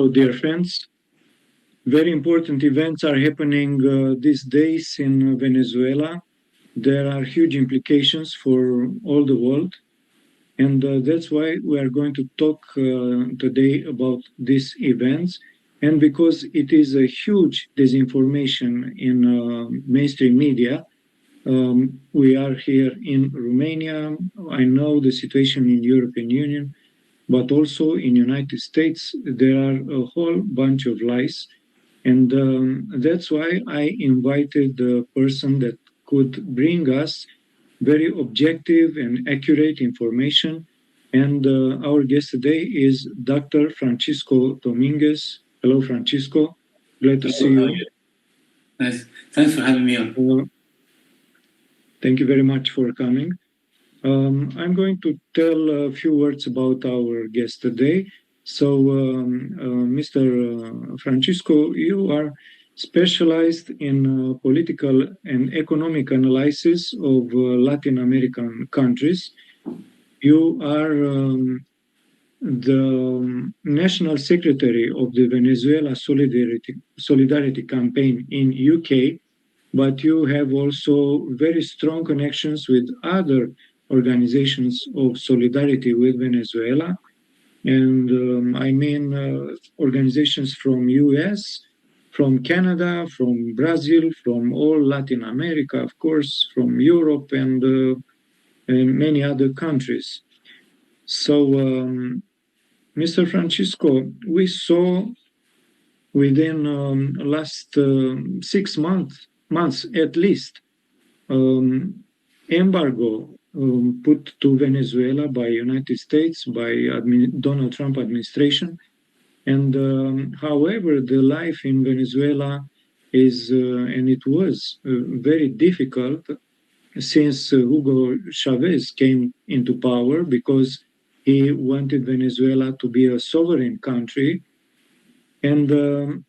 So, dear friends, very important events are happening these days in Venezuela. There are huge implications for all the world. And that's why we are going to talk today about these events. And because it is a huge disinformation in mainstream media, we are here in Romania. I know the situation in European Union, but also in United States, there are a whole bunch of lies. And that's why I invited the person that could bring us very objective and accurate information. And our guest today is Dr. Francisco Dominguez. Hello, Francisco. Glad to see you. Nice. Thanks for having me on. Thank you very much for coming. I'm going to tell a few words about our guest today. So, Mr. Francisco, you are specialized in political and economic analysis of Latin American countries. You are the National Secretary of the Venezuela Solidarity Campaign in UK, but you have also very strong connections with other organizations of solidarity with Venezuela. And I mean organizations from US, from Canada, from Brazil, from all Latin America, of course, from Europe and many other countries. So, Mr. Francisco, we saw within last 6 months at least, embargo put to Venezuela by United States, by Donald Trump administration. And however, the life in Venezuela is, and it was very difficult since Hugo Chavez came into power because he wanted Venezuela to be a sovereign country. And a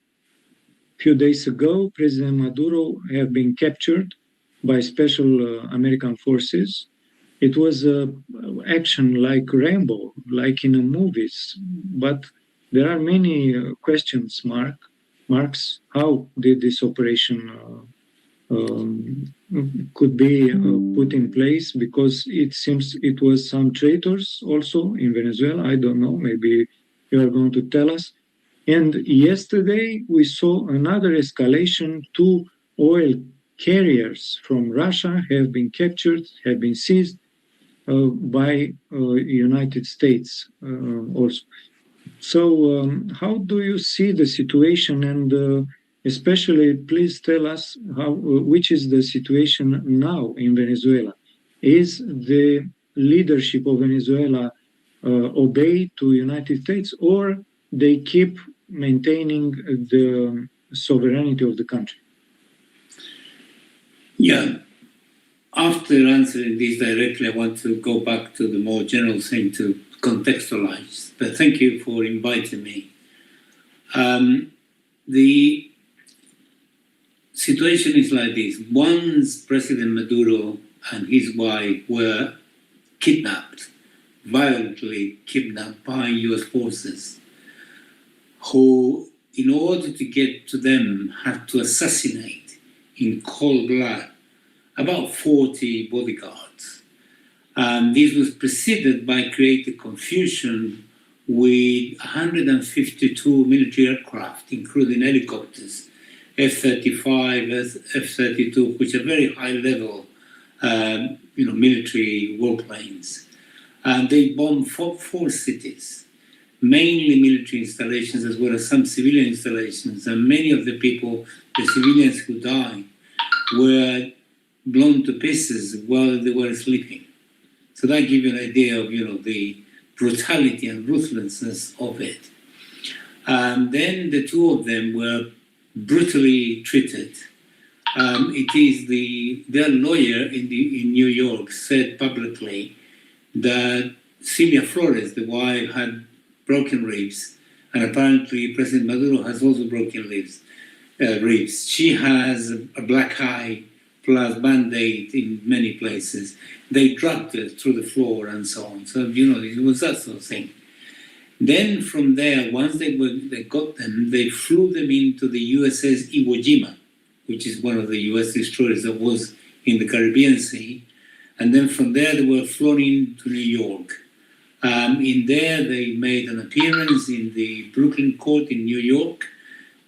few days ago, President Maduro have been captured by special American forces. It was action like Rainbow, like in the movies, but there are many marks. How did this operation could be put in place? Because it seems it was some traitors also in Venezuela. I don't know. Maybe you are going to tell us. And yesterday we saw another escalation. 2 oil carriers from Russia have been captured, have been seized by United States also. So how do you see the situation, and especially please tell us which is the situation now in Venezuela? Is the leadership of Venezuela obey to United States, or they keep maintaining the sovereignty of the country? Yeah. After answering this directly, I want to go back to the more general thing to contextualize. But thank you for inviting me. The situation is like this. Once President Maduro and his wife were kidnapped, violently kidnapped by US forces, who, in order to get to them, had to assassinate in cold blood about 40 bodyguards. This was preceded by creating confusion with 152 military aircraft, including helicopters, F-35, F-32, which are very high-level, military warplanes. And they bombed four cities, mainly military installations as well as some civilian installations. And many of the people, the civilians who died, were blown to pieces while they were sleeping. So that gives you an idea of, the brutality and ruthlessness of it. Then the 2 of them were brutally treated. It is their lawyer in New York said publicly that Celia Flores, the wife, had broken ribs, and apparently President Maduro has also broken ribs. She has a black eye plus Band-Aid in many places. They dragged her through the floor and so on. So, it was that sort of thing. Then from there, once they got them, they flew them into the USS Iwo Jima, which is one of the US destroyers that was in the Caribbean Sea. And then from there, they were flown into New York. In there, they made an appearance in the Brooklyn court in New York,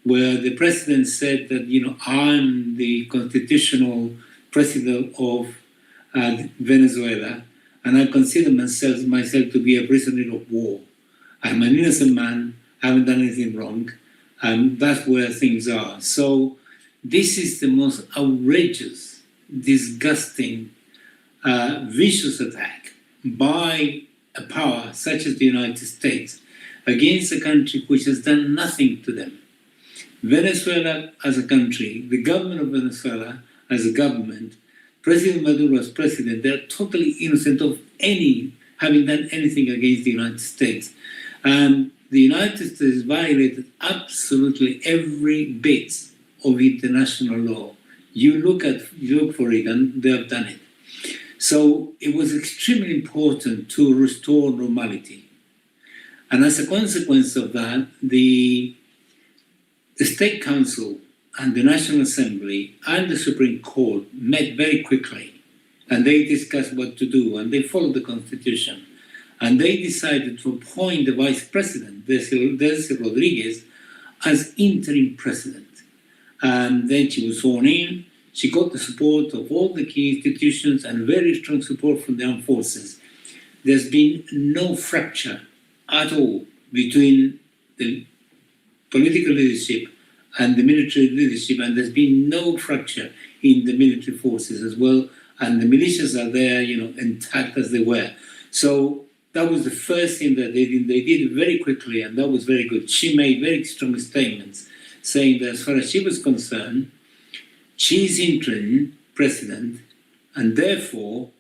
where the president said that, I'm the constitutional president of Venezuela, and I consider myself to be a prisoner of war. I'm an innocent man, I haven't done anything wrong, and that's where things are. So this is the most outrageous, disgusting, vicious attack by a power such as the United States against a country which has done nothing to them. Venezuela as a country, the government of Venezuela as a government, President Maduro as president, they're totally innocent of having done anything against the United States. And the United States violated absolutely every bit of international law. You look for it, and they have done it. So it was extremely important to restore normality. And as a consequence of that, the State Council and the National Assembly and the Supreme Court met very quickly, and they discussed what to do, and they followed the Constitution. And they decided to appoint the Vice President, Delcy Rodriguez, as interim president. And then she was sworn in. She got the support of all the key institutions and very strong support from the armed forces. There's been no fracture at all between the political leadership and the military leadership, and there's been no fracture in the military forces as well, and the militias are there, intact as they were. So that was the first thing that they did. They did it very quickly, and that was very good. She made very strong statements saying that as far as she was concerned, she's interim president, and therefore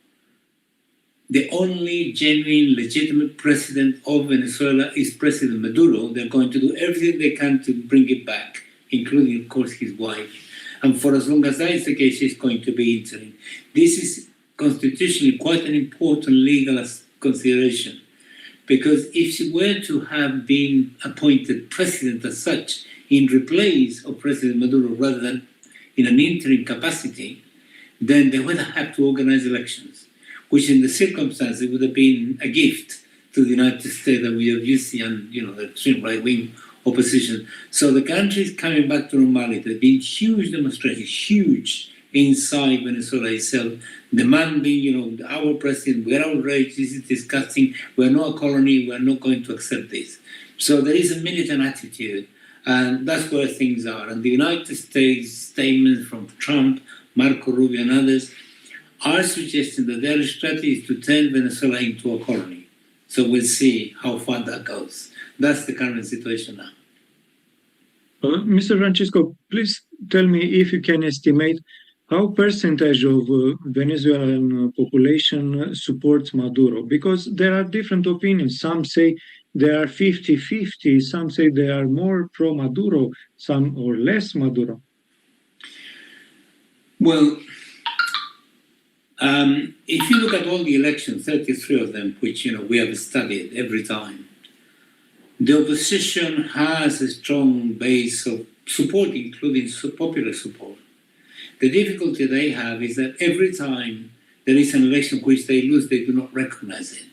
the only genuine, legitimate president of Venezuela is President Maduro. They're going to do everything they can to bring it back, including, of course, his wife. And for as long as that is the case, she's going to be interim. This is constitutionally quite an important legal consideration, because if she were to have been appointed president as such in replace of President Maduro rather than in an interim capacity, then they would have to organize elections, which in the circumstances would have been a gift to the United States that we have used the extreme right-wing opposition. So the country is coming back to normality. There have been huge demonstrations, huge, inside Venezuela itself, demanding, our president, we're outraged, this is disgusting, we're not a colony, we're not going to accept this. So there is a militant attitude, and that's where things are. And the United States statements from Trump, Marco Rubio, and others are suggesting that their strategy is to turn Venezuela into a colony. So we'll see how far that goes. That's the current situation now. Mr. Francisco, please tell me if you can estimate how percentage of Venezuelan population supports Maduro, because there are different opinions. Some say they are 50-50, some say they are more pro-Maduro, some or less Maduro. Well, if you look at all the elections, 33 of them, which we have studied every time, the opposition has a strong base of support, including popular support. The difficulty they have is that every time there is an election which they lose, they do not recognize it.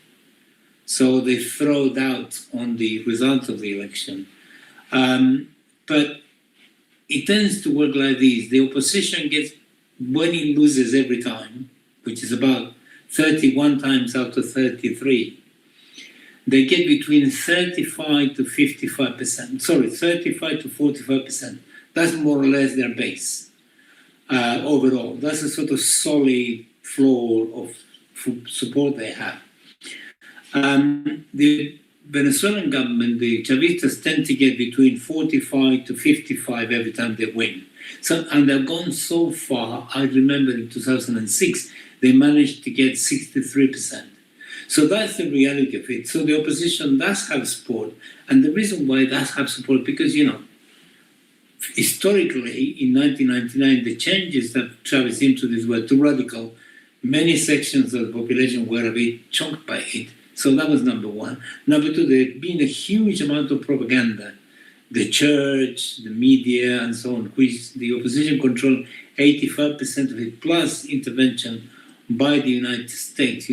So they throw doubt on the results of the election. But it tends to work like this. The opposition gets, when it loses every time, which is about 31 times out of 33, they get between 35 to 55%. Sorry, 35 to 45%. That's more or less their base. Overall, that's a sort of solid floor of support they have. The Venezuelan government, the Chavistas, tend to get between 45 to 55 every time they win. And they've gone so far. I remember in 2006, they managed to get 63%. So that's the reality of it. So the opposition does have support. And the reason why it does have support, because, historically, in 1999, the changes that Chavez introduced were too radical. Many sections of the population were a bit shocked by it. So that was number one. Number two, there had been a huge amount of propaganda. The church, the media, and so on, which the opposition controlled 85% of it, plus intervention by the United States,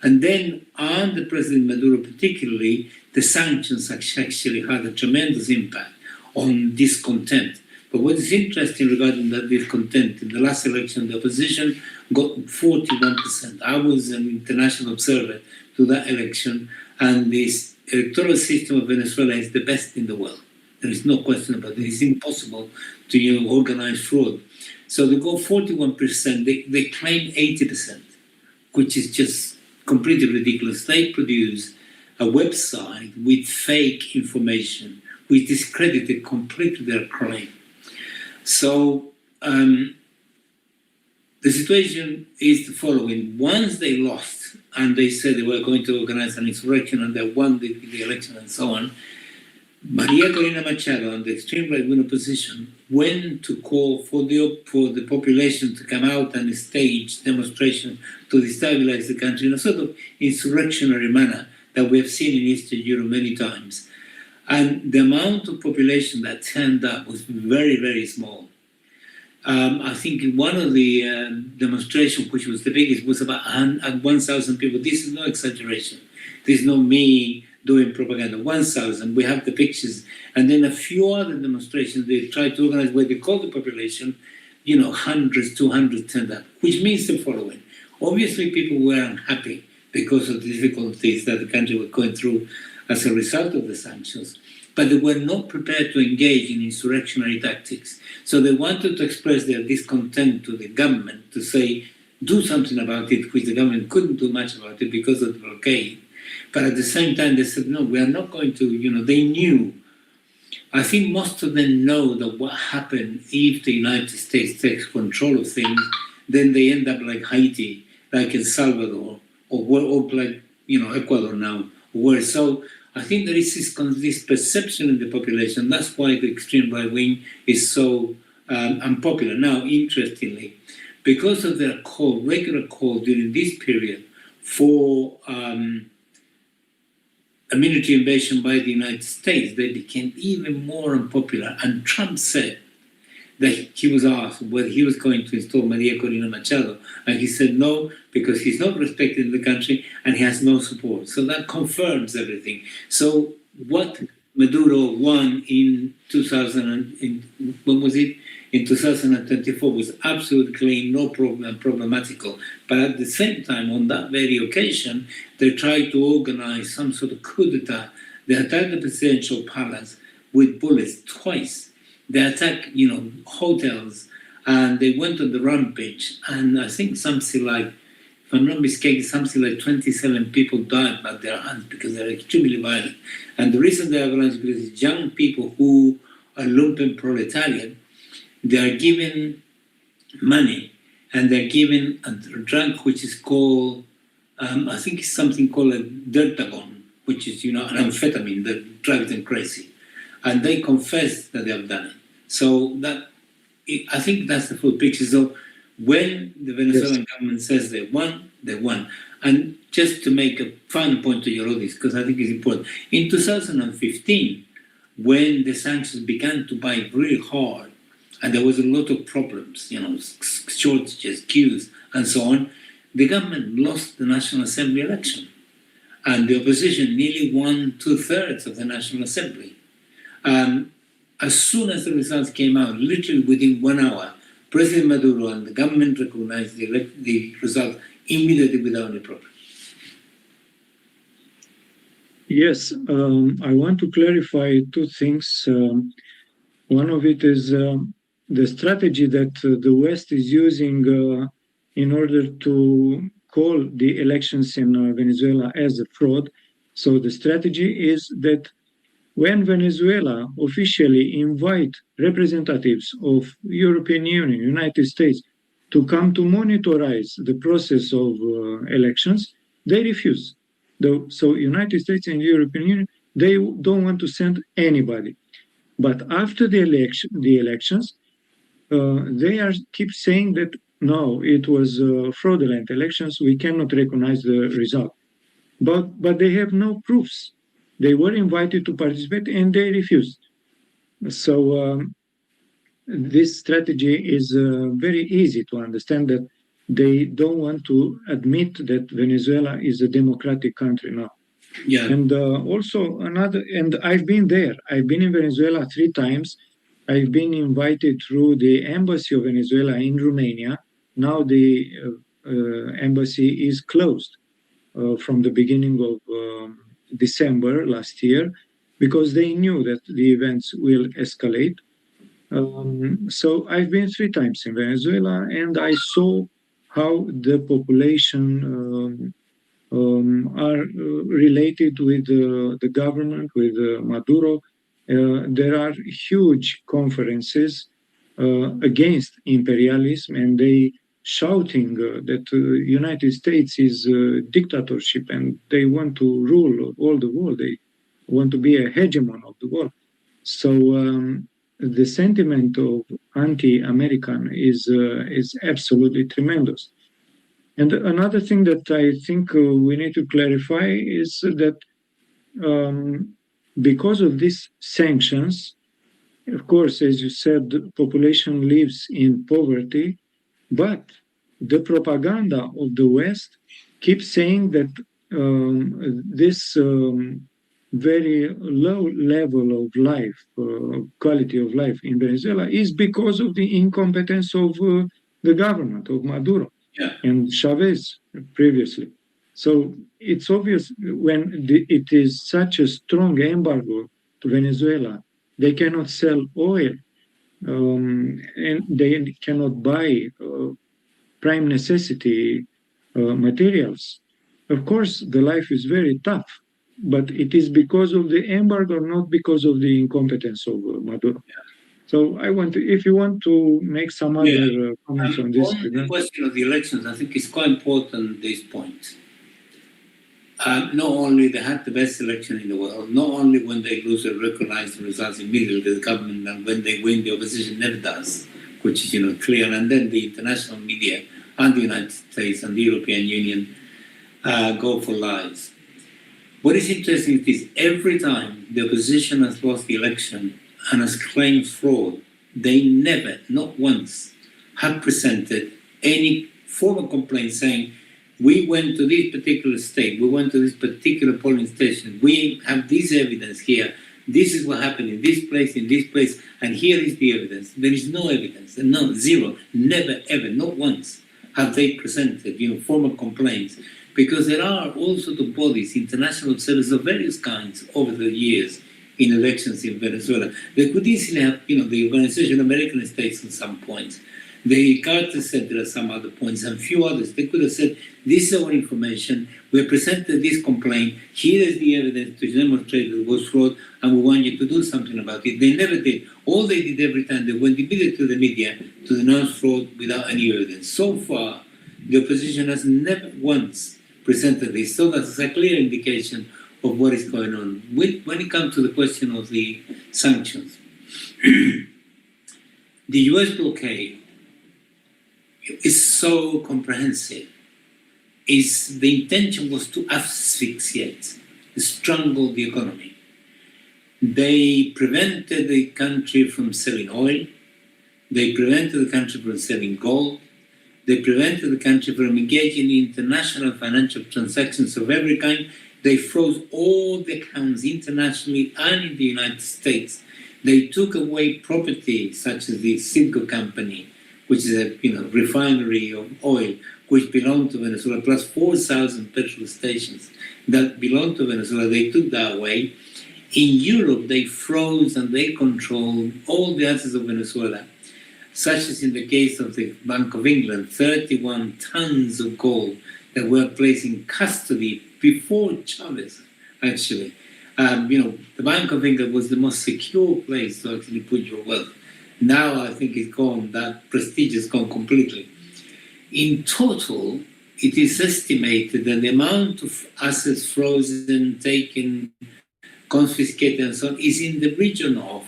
and then under President Maduro particularly, the sanctions actually had a tremendous impact on discontent. But what is interesting regarding that discontent, in the last election, the opposition got 41%. I was an international observer to that election, and this electoral system of Venezuela is the best in the world. There is no question about it. It's impossible to organize fraud. So they got 41%, they claim 80%, which is just completely ridiculous. They produce a website with fake information, which discredited completely their claim. So the situation is the following. Once they lost, and they said they were going to organize an insurrection, and they won the election and so on, María Corina Machado and the extreme right-wing opposition went to call for the population to come out and stage demonstrations to destabilize the country in a sort of insurrectionary manner that we have seen in Eastern Europe many times. And the amount of population that turned up was very, very small. I think one of the demonstrations, which was the biggest, was about 1,000 people. This is no exaggeration. This is not me doing propaganda. 1,000, we have the pictures. And then a few other demonstrations they tried to organize where they called the population, hundreds, 200 turned up, which means the following. Obviously, people were unhappy because of the difficulties that the country was going through as a result of the sanctions, but they were not prepared to engage in insurrectionary tactics. So they wanted to express their discontent to the government, to say, do something about it, which the government couldn't do much about it because of the blockade. But at the same time, they said, no, we are not going to, they knew. I think most of them know that what happened if the United States takes control of things, then they end up like Haiti, like El Salvador, or like, Ecuador now. So I think there is this perception in the population. That's why the extreme right wing is so unpopular. Now, interestingly, because of their regular call during this period for a military invasion by the United States, they became even more unpopular. And Trump said that he was asked whether he was going to install María Corina Machado, and he said no, because he's not respected in the country and he has no support. So that confirms everything. So what Maduro won in 2024 was absolutely clean, no problem, problematical. But at the same time, on that very occasion, they tried to organize some sort of coup d'etat. They attacked the presidential palace with bullets twice. They attacked, hotels, and they went on the rampage. And I think something like, if I'm not mistaken, something like 27 people died by their hands because they're extremely violent. And the reason they are violent is because young people who are lumpen proletariat, they are given money, and they're given a drug which is called, I think it's something called a deltagon, which is, an amphetamine that drives them crazy. And they confess that they have done it. So I think that's the full picture. So when the Venezuelan government says they won, they won. And just to make a final point to your audience, because I think it's important, in 2015, when the sanctions began to bite really hard, and there was a lot of problems, shortages, queues, and so on, the government lost the National Assembly election. And the opposition nearly won 2/3 of the National Assembly. As soon as the results came out, literally within 1 hour, President Maduro and the government recognized the result immediately without any problem. Yes, I want to clarify two things. One of it is the strategy that the West is using in order to call the elections in Venezuela as a fraud. So the strategy is that when Venezuela officially invite representatives of European Union, United States, to come to monitorize the process of elections, they refuse. So United States and European Union, they don't want to send anybody. But after the elections, they keep saying that no, it was fraudulent elections. We cannot recognize the result. but they have no proofs. They were invited to participate and they refused. So this strategy is very easy to understand, that they don't want to admit that Venezuela is a democratic country now. Yeah. And also and I've been there. I've been in Venezuela 3 times. I've been invited through the embassy of Venezuela in Romania. Now the embassy is closed from the beginning of December last year, because they knew that the events will escalate. So I've been 3 times in Venezuela, and I saw how the population are related with the government, with Maduro. There are huge conferences against imperialism, and they shouting that United States is dictatorship and they want to rule all the world. They want to be a hegemon of the world. So the sentiment of anti-American is absolutely tremendous. And another thing that I think we need to clarify is that because of these sanctions, of course, as you said, the population lives in poverty, but the propaganda of the West keeps saying that this very low level of life, quality of life in Venezuela is because of the incompetence of the government, of Maduro and Chavez previously. So it's obvious when it is such a strong embargo to Venezuela, they cannot sell oil, and they cannot buy prime necessity materials. Of course, the life is very tough, but it is because of the embargo, not because of the incompetence of Maduro. So I want to, if you want to make some other comments on this. On the question of the elections, I think it's quite important, this point. Not only they had the best election in the world, not only when they lose, they recognize the results immediately, the government, and when they win, the opposition never does, which is clear. And then the international media and the United States and the European Union go for lies. What is interesting is this: every time the opposition has lost the election and has claimed fraud, they never, not once, have presented any formal complaint saying, we went to this particular state, we went to this particular polling station, we have this evidence here, this is what happened in this place, and here is the evidence. There is no evidence, no, zero, never, ever, not once have they presented formal complaints, because there are all sorts of bodies, international observers of various kinds over the years in elections in Venezuela. They could easily have, the Organization of American States at some points, the Carter Center at some other points, and a few others. They could have said, this is our information, we have presented this complaint, here is the evidence to demonstrate that it was fraud, and we want you to do something about it. They never did. All they did every time, they went immediately to the media to denounce fraud without any evidence. So far, the opposition has never once presented this, so that's a clear indication of what is going on. When it comes to the question of the sanctions, the US blockade is so comprehensive. The intention was to asphyxiate, strangle the economy. They prevented the country from selling oil. They prevented the country from selling gold. They prevented the country from engaging in international financial transactions of every kind. They froze all the accounts internationally and in the United States. They took away property such as the Citgo company, which is a refinery of oil, which belonged to Venezuela, plus 4,000 petrol stations that belonged to Venezuela. They took that away. In Europe, they froze and they controlled all the assets of Venezuela, such as in the case of the Bank of England, 31 tons of gold that were placed in custody before Chavez, actually. The Bank of England was the most secure place to actually put your wealth. Now I think it's gone, that prestige is gone completely. In total, it is estimated that the amount of assets frozen, taken, confiscated, and so on is in the region of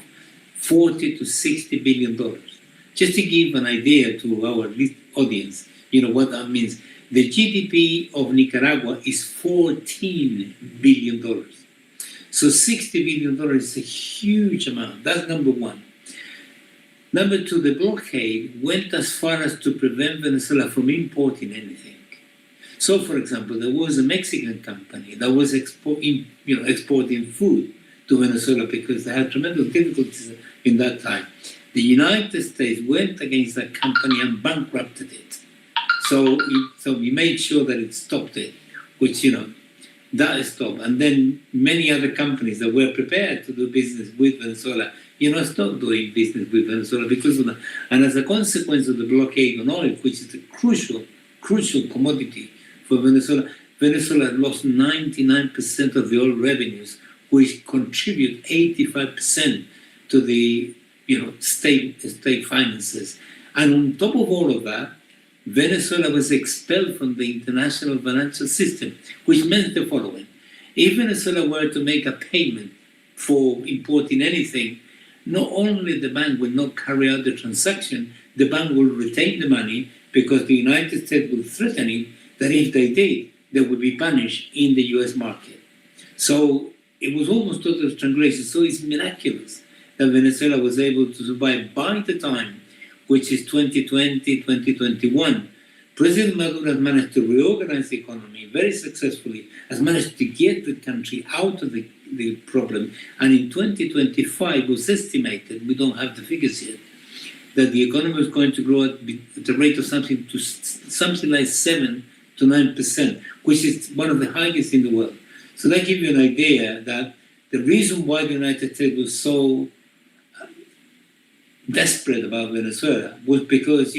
$40 to $60 billion. Just to give an idea to our audience, you know what that means. The GDP of Nicaragua is $14 billion. So $60 billion is a huge amount. That's number one. Number two, the blockade went as far as to prevent Venezuela from importing anything. So, for example, there was a Mexican company that was exporting food to Venezuela because they had tremendous difficulties in that time. The United States went against that company and bankrupted it. So we made sure that it stopped it, which, that stopped. And then many other companies that were prepared to do business with Venezuela, stopped doing business with Venezuela because of that. And as a consequence of the blockade on oil, which is a crucial commodity for Venezuela, Venezuela lost 99% of the oil revenues, which contribute 85% to the state finances. And on top of all of that, Venezuela was expelled from the international financial system, which meant the following. If Venezuela were to make a payment for importing anything, not only the bank will not carry out the transaction, the bank will retain the money because the United States will threaten it that if they did, they would be punished in the US market. So it was almost total strangulation. So it's miraculous that Venezuela was able to survive by the time, which is 2020, 2021. President Maduro has managed to reorganize the economy very successfully, has managed to get the country out of the problem. And in 2025, it was estimated, we don't have the figures yet, that the economy was going to grow at the rate of something like 7 to 9%, which is one of the highest in the world. So that gives you an idea that the reason why the United States was so desperate about Venezuela was because,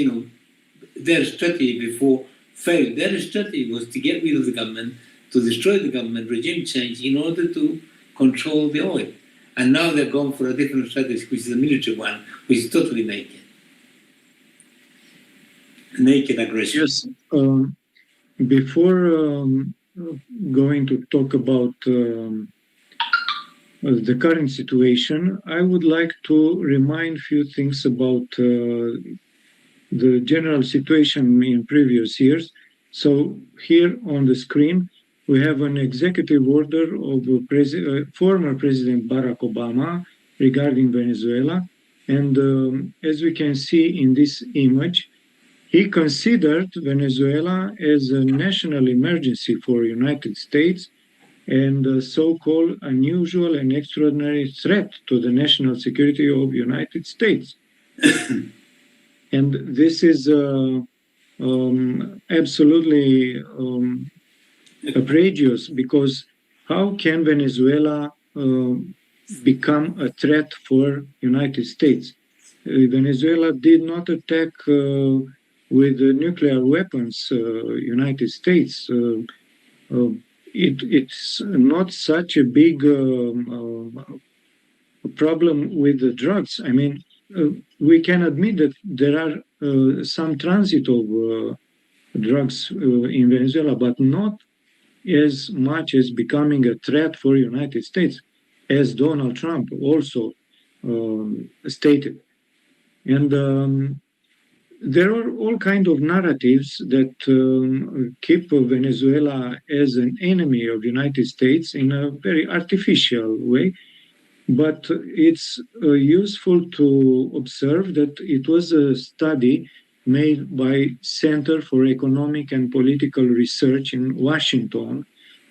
their strategy before failed. Their strategy was to get rid of the government, to destroy the government, regime change, in order to control the oil. And now they're going for a different strategy, which is a military one, which is totally naked. Naked aggression. Yes. Before going to talk about the current situation, I would like to remind a few things about the general situation in previous years. So here on the screen, we have an executive order of former President Barack Obama regarding Venezuela. And as we can see in this image, he considered Venezuela as a national emergency for the United States and a so-called unusual and extraordinary threat to the national security of the United States. And this is absolutely outrageous, because how can Venezuela become a threat for United States? Venezuela did not attack with nuclear weapons United States. It's not such a big problem with the drugs. I mean, we can admit that there are some transit of drugs in Venezuela, but not as much as becoming a threat for United States, as Donald Trump also stated. And there are all kinds of narratives that keep Venezuela as an enemy of the United States in a very artificial way. But it's useful to observe that it was a study made by Center for Economic and Political Research in Washington.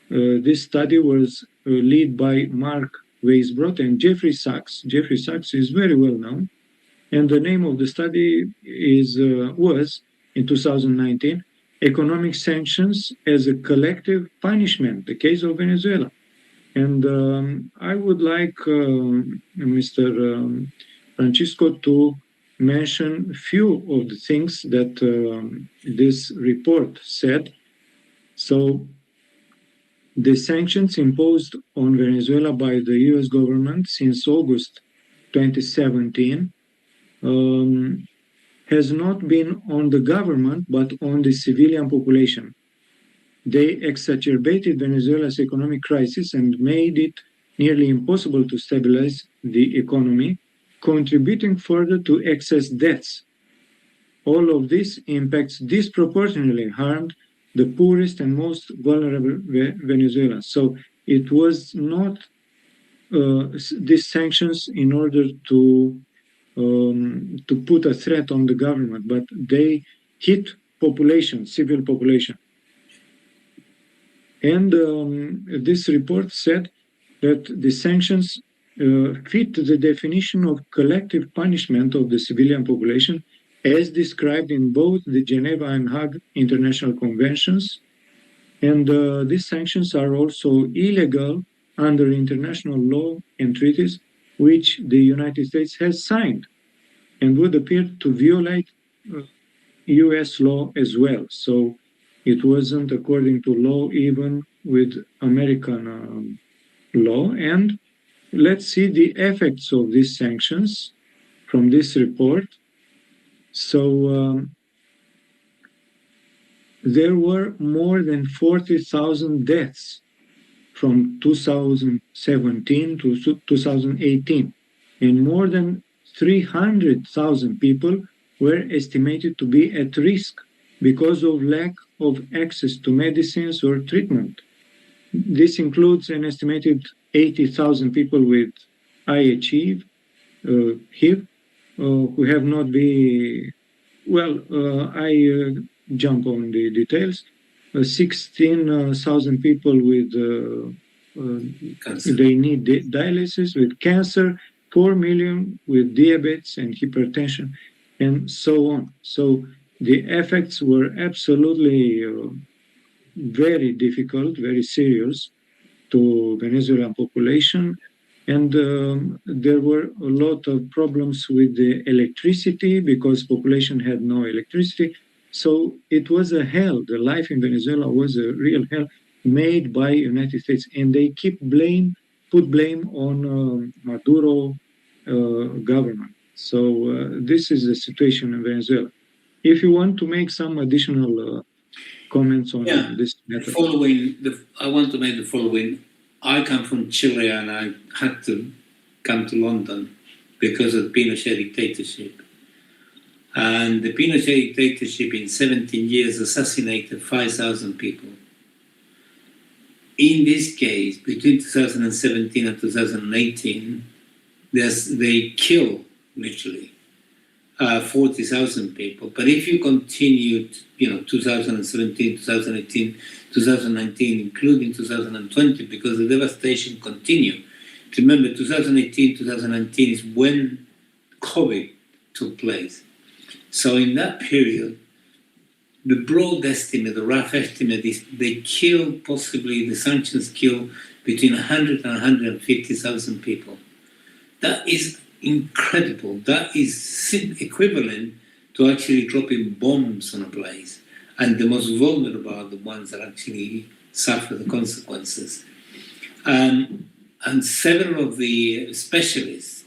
This study was led by Mark Weisbrot and Jeffrey Sachs. Jeffrey Sachs is very well known. And the name of the study was, in 2019, Economic Sanctions as a Collective Punishment, the case of Venezuela. And I would like Mr. Francisco to mention a few of the things that this report said. So, the sanctions imposed on Venezuela by the US government since August 2017 has not been on the government, but on the civilian population. They exacerbated Venezuela's economic crisis and made it nearly impossible to stabilize the economy, contributing further to excess deaths. all of this impacts disproportionately harmed the poorest and most vulnerable Venezuelans. So it was not these sanctions in order to put a threat on the government, but they hit population, civil population. And this report said that the sanctions fit the definition of collective punishment of the civilian population as described in both the Geneva and Hague International Conventions. And these sanctions are also illegal under international law and treaties which the United States has signed and would appear to violate US law as well. So it wasn't according to law even with American law. And let's see the effects of these sanctions from this report. So there were more than 40,000 deaths from 2017 to 2018, and more than 300,000 people were estimated to be at risk because of lack of access to medicines or treatment. This includes an estimated 80,000 people with HIV, who have not been, well, I jump on the details, 16,000 people with, they need dialysis, with cancer, 4 million with diabetes and hypertension, and so on. So the effects were absolutely very difficult, very serious to Venezuelan population. And there were a lot of problems with the electricity because population had no electricity. So it was a hell. The life in Venezuela was a real hell made by United States. And they put blame on Maduro government. So this is the situation in Venezuela. If you want to make some additional comments on this matter. I want to make the following. I come from Chile and I had to come to London because of the Pinochet dictatorship. And the Pinochet dictatorship in 17 years assassinated 5,000 people. In this case, between 2017 and 2018, they killed literally 40,000 people. But if you continued, 2017, 2018, 2019, including 2020, because the devastation continued. Remember, 2018, 2019 is when COVID took place. So in that period, the broad estimate, the rough estimate is they killed, possibly the sanctions killed between 100 and 150,000 people. That is incredible. That is equivalent to actually dropping bombs on a place. And the most vulnerable are the ones that actually suffer the consequences. And several of the specialists,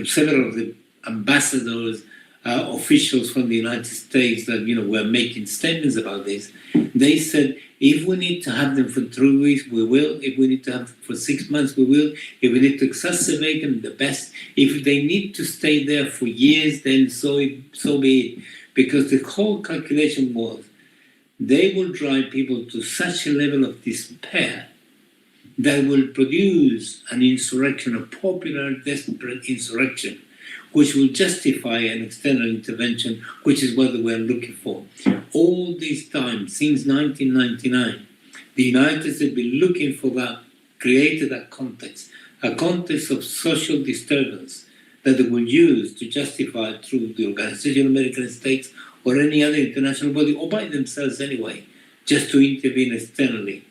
several of the ambassadors, officials from the United States that were making statements about this, they said, if we need to have them for 3 weeks, we will. If we need to have them for 6 months, we will. If we need to exacerbate them, the best. If they need to stay there for years, then so be it. Because the whole calculation was, they will drive people to such a level of despair that will produce an insurrection, a popular, desperate insurrection, which will justify an external intervention, which is what we're looking for. All this time, since 1999, the United States has been looking for that, created a context of social disturbance that they will use to justify through the Organization of American States or any other international body, or by themselves anyway, just to intervene externally.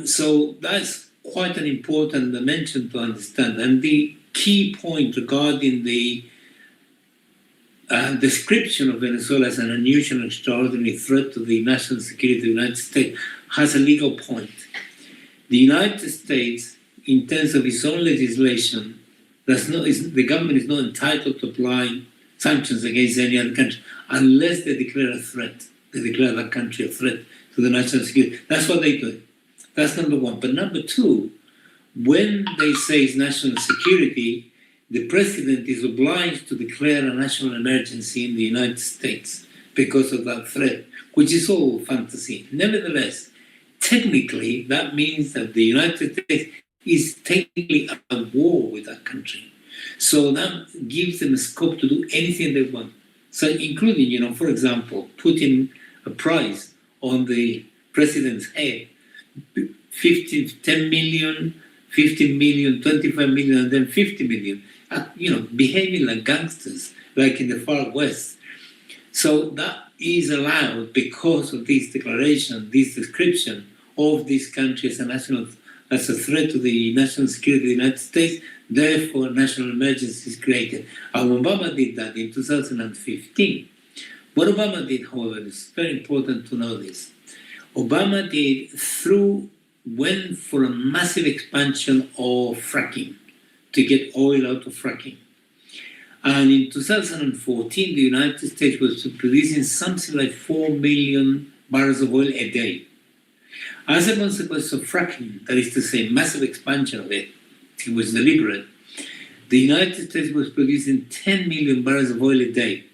So that's quite an important dimension to understand. And the key point regarding the description of Venezuela as an unusual and extraordinary threat to the national security of the United States has a legal point. The United States, in terms of its own legislation, the government is not entitled to apply sanctions against any other country unless they declare a threat. They declare that country a threat to the national security. That's what they do. That's number one. But number two, when they say it's national security, the president is obliged to declare a national emergency in the United States because of that threat, which is all fantasy. Nevertheless, technically, that means that the United States is technically at war with that country. So that gives them a scope to do anything they want. So including, for example, putting a price on the president's head, 10 million, 15 million, 25 million, and then 50 million, behaving like gangsters, like in the far west. So that is allowed because of this declaration, this description of this country as a threat to the national security of the United States. Therefore, national emergency is created. And Obama did that in 2015. What Obama did, however, is very important to know this. Obama went for a massive expansion of fracking to get oil out of fracking. And in 2014, the United States was producing something like 4 million barrels of oil a day. As a consequence of fracking, that is to say, massive expansion of it was deliberate, the United States was producing 10 million barrels of oil a day,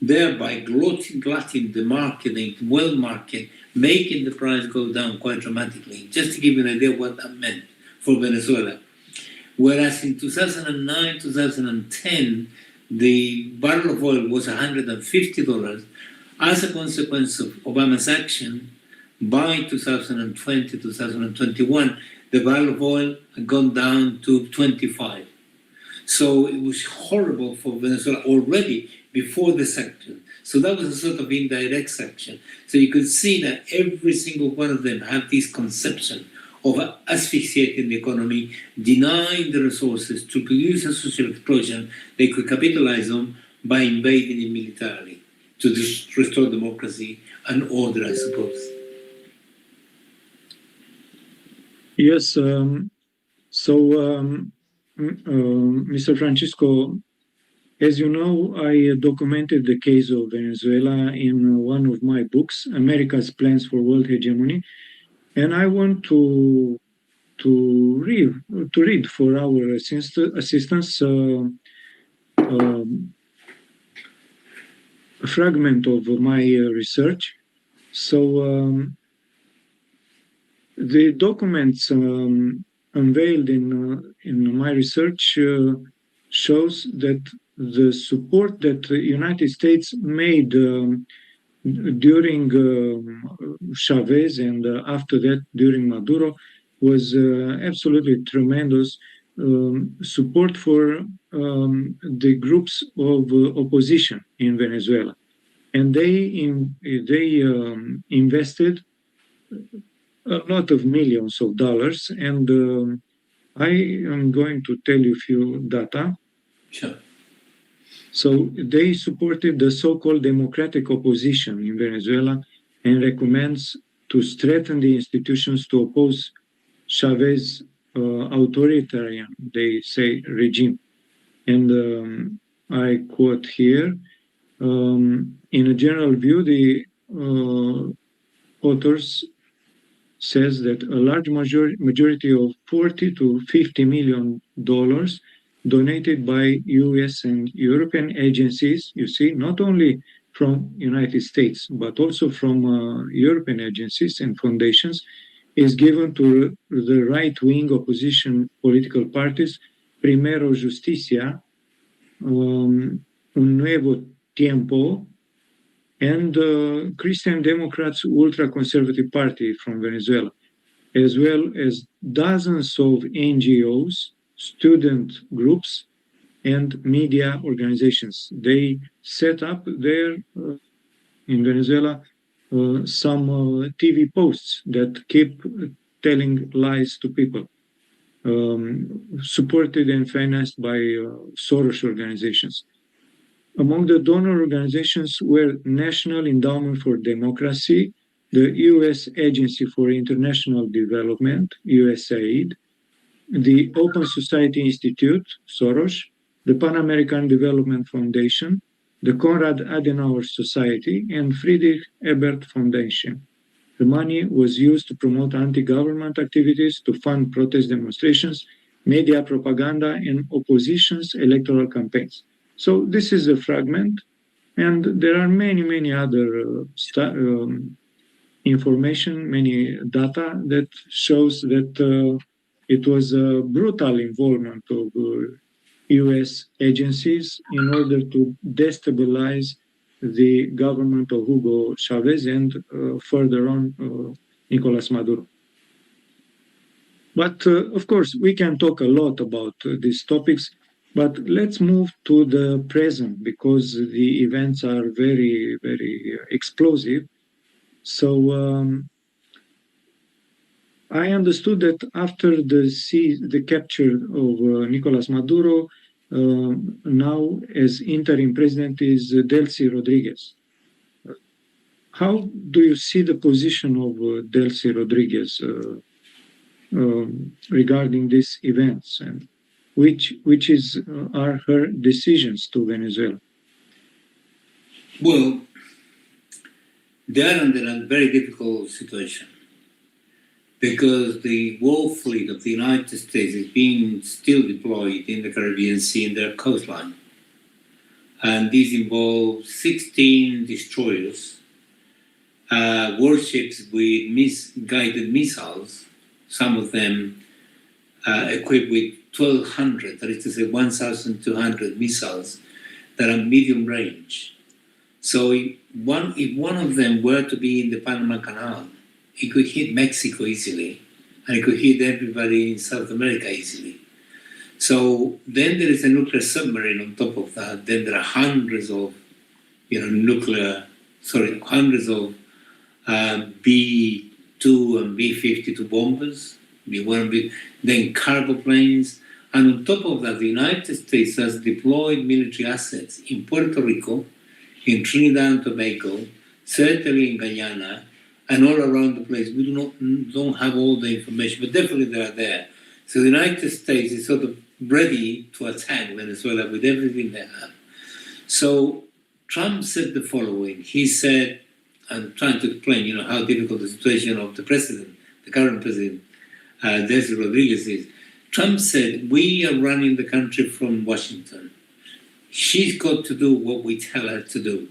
thereby glutting the market, the oil market, making the price go down quite dramatically. Just to give you an idea of what that meant for Venezuela. Whereas in 2009, 2010, the barrel of oil was $150. As a consequence of Obama's action, by 2020, 2021, the barrel of oil had gone down to 25. So it was horrible for Venezuela already before the sanction. So that was a sort of indirect sanction. So you could see that every single one of them had this conception of asphyxiating the economy, denying the resources to produce a social explosion they could capitalize on by invading it militarily to restore democracy and order, I suppose. Yes. Mr. Francisco, as you know, I documented the case of Venezuela in one of my books, America's Plans for World Hegemony, and I want to read for our assistance a fragment of my research. So the documents unveiled in my research shows that the support that the United States made during Chavez and after that during Maduro was absolutely tremendous. Support for the groups of opposition in Venezuela, and they invested a lot of millions of dollars. And I am going to tell you a few data. Sure. So they supported the so-called democratic opposition in Venezuela and recommends to strengthen the institutions to oppose Chavez authoritarian, they say, regime. And I quote here, in a general view, the authors says that a large majority of $40 to $50 million donated by US and European agencies, you see, not only from United States, but also from European agencies and foundations, is given to the right-wing opposition political parties, Primero Justicia, Un Nuevo Tiempo, and Christian Democrats ultra-conservative party from Venezuela, as well as dozens of NGOs, student groups, and media organizations. They set up there in Venezuela some TV posts that keep telling lies to people, supported and financed by Soros organizations. Among the donor organizations were National Endowment for Democracy, the U.S. Agency for International Development, USAID, the Open Society Institute, Soros, the Pan-American Development Foundation, the Konrad Adenauer Society, and Friedrich Ebert Foundation. The money was used to promote anti-government activities, to fund protest demonstrations, media propaganda, and opposition's electoral campaigns. So this is a fragment, and there are many other information, many data that shows that it was a brutal involvement of U.S. agencies in order to destabilize the government of Hugo Chavez and further on Nicolas Maduro. But of course, we can talk a lot about these topics, but let's move to the present because the events are very explosive. So I understood that after the capture of Nicolas Maduro, now as interim president is Delcy Rodriguez. How do you see the position of Delcy Rodriguez regarding these events, and which are her decisions to Venezuela? Well, they are under a very difficult situation because the war fleet of the United States is being still deployed in the Caribbean Sea in their coastline. And this involves 16 destroyers, warships with misguided missiles, some of them equipped with 1,200, that is to say 1,200 missiles that are medium range. So if one of them were to be in the Panama Canal, it could hit Mexico easily, and it could hit everybody in South America easily. So then there is a nuclear submarine on top of that. Then there are hundreds of, hundreds of B-2 and B-52 bombers, then cargo planes. And on top of that, the United States has deployed military assets in Puerto Rico, in Trinidad and Tobago, certainly in Guyana, and all around the place. We don't have all the information, but definitely they are there. So the United States is sort of ready to attack Venezuela with everything they have. So Trump said the following. He said, I'm trying to explain, how difficult the situation of the president, the current president, Delcy Rodriguez is. Trump said, we are running the country from Washington. She's got to do what we tell her to do.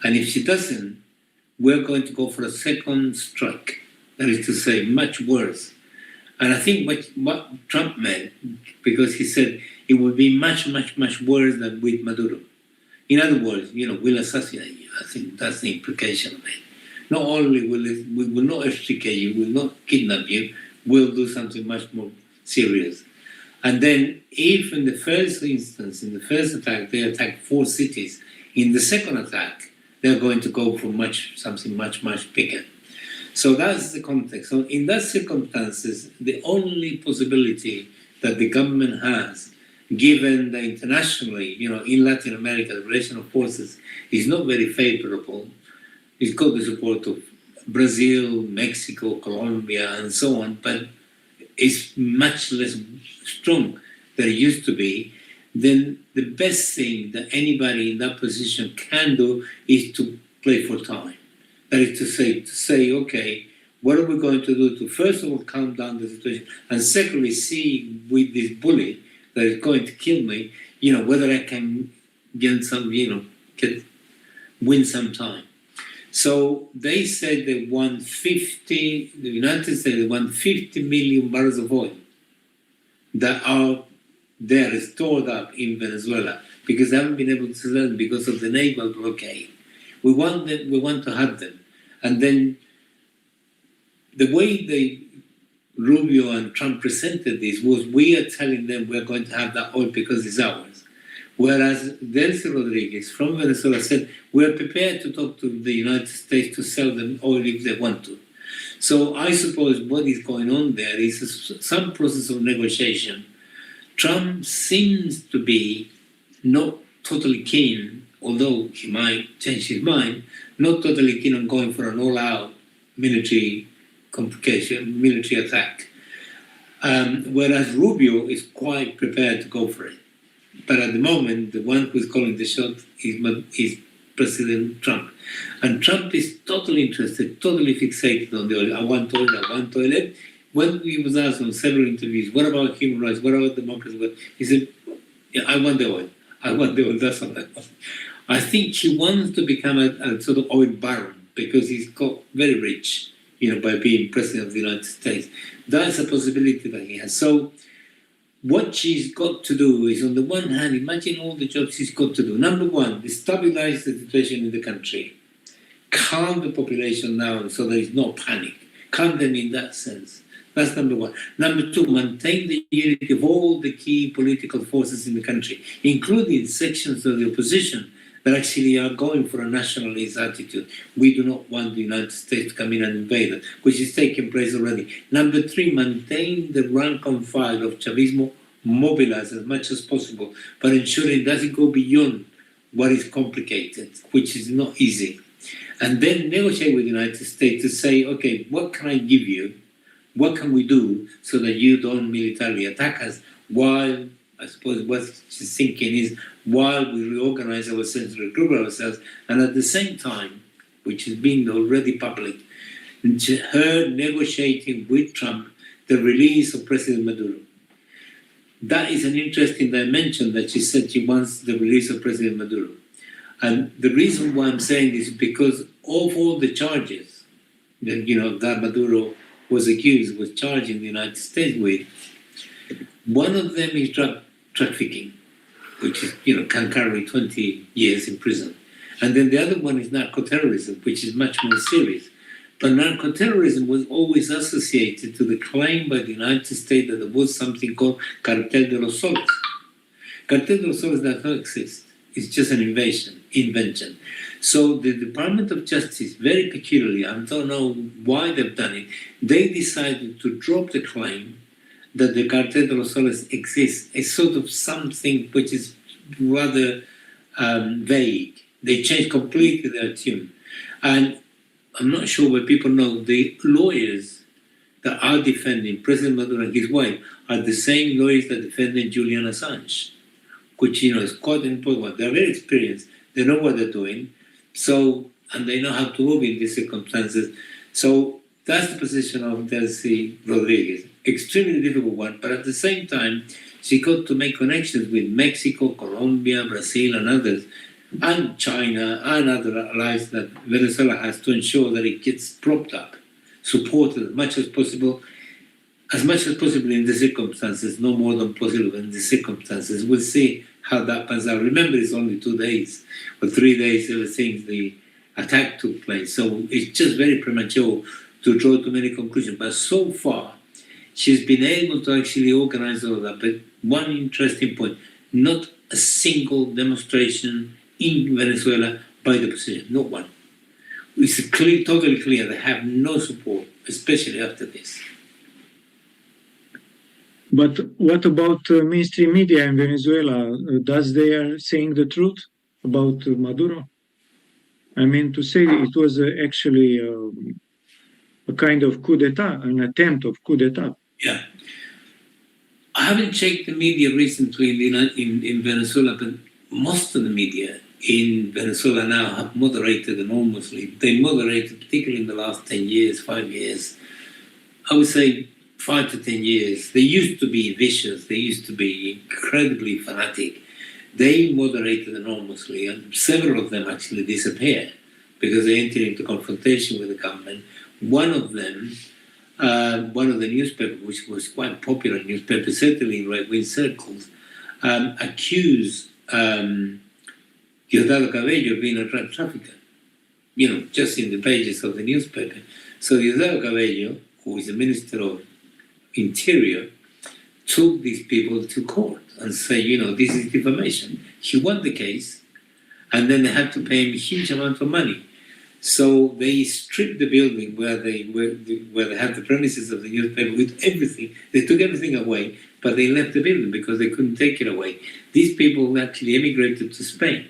And if she doesn't, we're going to go for a second strike. That is to say, much worse. And I think what Trump meant, because he said it would be much worse than with Maduro. In other words, we'll assassinate you. I think that's the implication of it. Not only we will not extricate you, we will not kidnap you, we'll do something much more serious. And then if in the first instance, in the first attack, they attack 4 cities, in the second attack, they're going to go for something much bigger. So that's the context. So in that circumstances, the only possibility that the government has, given that internationally, in Latin America, the relation of forces is not very favorable. It's got the support of Brazil, Mexico, Colombia, and so on, but it's much less strong than it used to be. Then the best thing that anybody in that position can do is to play for time. That is to say, okay, what are we going to do to first of all calm down the situation, and secondly see with this bully that is going to kill me, whether I can get some, win some time. So they said they won the United States won 50 million barrels of oil that are there stored up in Venezuela because they haven't been able to sell them because of the naval blockade. We want to have them. And then the way Rubio and Trump presented this was, we are telling them we're going to have that oil because it's ours. Whereas Delcy Rodriguez from Venezuela said, we're prepared to talk to the United States to sell them oil if they want to. So I suppose what is going on there is some process of negotiation. Trump seems to be not totally keen, although he might change his mind, not totally keen on going for an all-out military attack. Whereas Rubio is quite prepared to go for it. But at the moment, the one who's calling the shot is President Trump. And Trump is totally interested, totally fixated on the oil. I want oil. when he was asked on several interviews, what about human rights? What about democracy? He said, yeah, I want the oil. I want the oil. That's all I want. I think he wants to become a sort of oil baron because he's got very rich, by being president of the United States. That's a possibility that he has. So what she's got to do is, on the one hand, imagine all the jobs she's got to do. Number one, stabilize the situation in the country. Calm the population down so there is no panic. Calm them in that sense. That's number one. Number two, maintain the unity of all the key political forces in the country, including sections of the opposition that actually are going for a nationalist attitude. We do not want the United States to come in and invade us, which is taking place already. Number three, maintain the rank and file of Chavismo mobilized as much as possible, but ensuring it doesn't go beyond what is complicated, which is not easy. And then negotiate with the United States to say, okay, what can I give you? What can we do so that you don't militarily attack us? While, I suppose what she's thinking is, while we reorganize ourselves, regroup ourselves, and at the same time, which has been already public, her negotiating with Trump the release of President Maduro. That is an interesting dimension that she said she wants the release of President Maduro. And the reason why I'm saying this is because of all the charges that, that Maduro was charged in the United States with, one of them is drug trafficking, which is, can carry 20 years in prison. And then the other one is narco-terrorism, which is much more serious. But narco-terrorism was always associated to the claim by the United States that there was something called Cartel de los Soles. Cartel de los Soles does not exist. It's just an invention. So the Department of Justice, very peculiarly, I don't know why they've done it, they decided to drop the claim that the Cartel de los Soles exists. It's sort of something which is rather vague. They changed completely their tune. And I'm not sure whether people know the lawyers that are defending President Maduro and his wife are the same lawyers that defended Julian Assange, which, is quite an important one. They're very experienced. They know what they're doing. So, and they know how to move in these circumstances. So that's the position of Delcy Rodriguez. Extremely difficult one, but at the same time, she got to make connections with Mexico, Colombia, Brazil, and others, and China, and other allies that Venezuela has to ensure that it gets propped up, supported as much as possible in the circumstances, no more than possible in the circumstances. We'll see how that pans out. Remember, it's only 2 days or 3 days ever since the attack took place. So it's just very premature to draw too many conclusions. But so far, she's been able to actually organize all of that. But one interesting point, not a single demonstration in Venezuela by the opposition, not one. It's totally clear they have no support, especially after this. But what about mainstream media in Venezuela? Does they are saying the truth about Maduro? I mean, to say it was actually a kind of coup d'etat, an attempt of coup d'etat. Yeah. I haven't checked the media recently in Venezuela, but most of the media in Venezuela now have moderated enormously. They moderated, particularly in the last 10 years, 5 years. I would say 5 to 10 years. They used to be vicious. They used to be incredibly fanatic. They moderated enormously, and several of them actually disappeared because they entered into confrontation with the government. One of them, one of the newspapers, which was quite popular newspaper, certainly in right-wing circles, accused Diosdado Cabello of being a drug trafficker, just in the pages of the newspaper. So Diosdado Cabello, who is the Minister of Interior, took these people to court and say, this is defamation. He won the case, and then they had to pay him a huge amount of money. So they stripped the building where they had the premises of the newspaper with everything. They took everything away, but they left the building because they couldn't take it away. These people actually emigrated to Spain.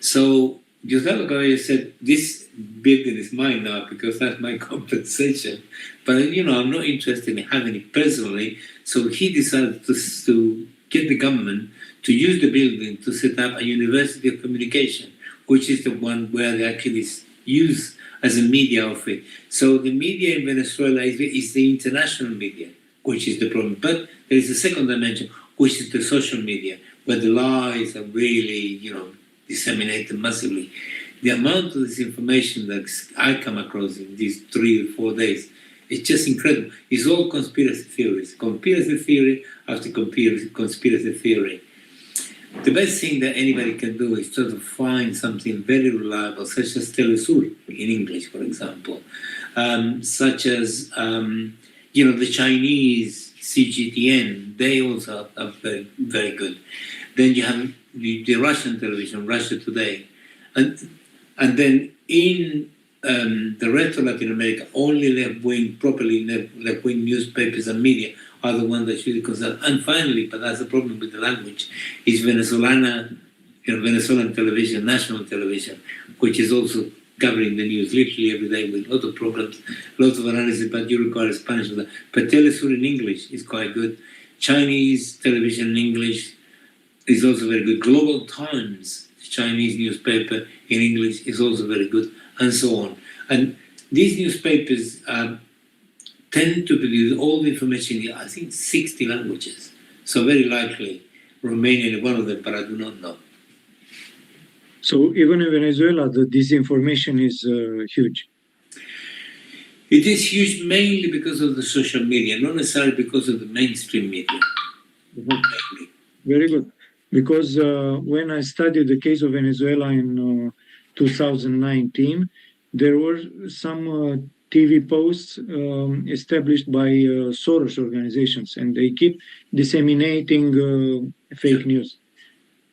So Diosdado Cabello said, this building is mine now because that's my compensation. But, I'm not interested in having it personally. So he decided to get the government to use the building to set up a university of communication, which is the one where they actually used as a media outfit. So the media in Venezuela is the international media, which is the problem. But there is a second dimension, which is the social media, where the lies are really, disseminated massively. The amount of disinformation that I come across in these 3 or 4 days, it's just incredible. It's all conspiracy theories, conspiracy theory after conspiracy theory. The best thing that anybody can do is try to find something very reliable, such as Telesur in English, for example, such as the Chinese CGTN. They also are very, very good. Then you have the Russian television, Russia Today, and then in the rest of Latin America, only left-wing, properly left-wing newspapers and media are the ones that should be concerned. And finally, but that's the problem with the language, is Venezuelan television, national television, which is also covering the news literally every day with a lot of programs, lots of analysis, but you require Spanish for that. But Telesur in English is quite good. Chinese television in English is also very good. Global Times, the Chinese newspaper in English, is also very good, and so on. And these newspapers tend to produce all the information in, I think, 60 languages. So very likely Romanian is one of them, but I do not know. So even in Venezuela, the disinformation is huge. It is huge mainly because of the social media, not necessarily because of the mainstream media. Mm-hmm. Very good. Because when I studied the case of Venezuela in 2019, there were some TV posts established by Soros organizations, and they keep disseminating fake news.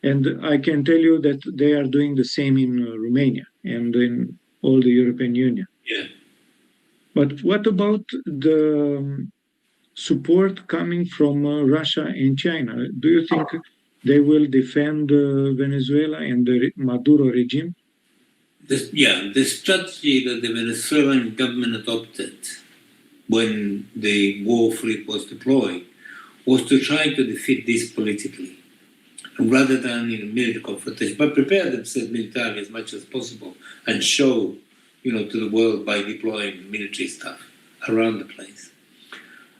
And I can tell you that they are doing the same in Romania and in all the European Union. Yeah. But what about the support coming from Russia and China? Do you think they will defend Venezuela and the Maduro regime? The strategy that the Venezuelan government adopted when the war fleet was deployed was to try to defeat this politically, rather than in military confrontation, but prepare themselves militarily as much as possible and show, to the world by deploying military stuff around the place.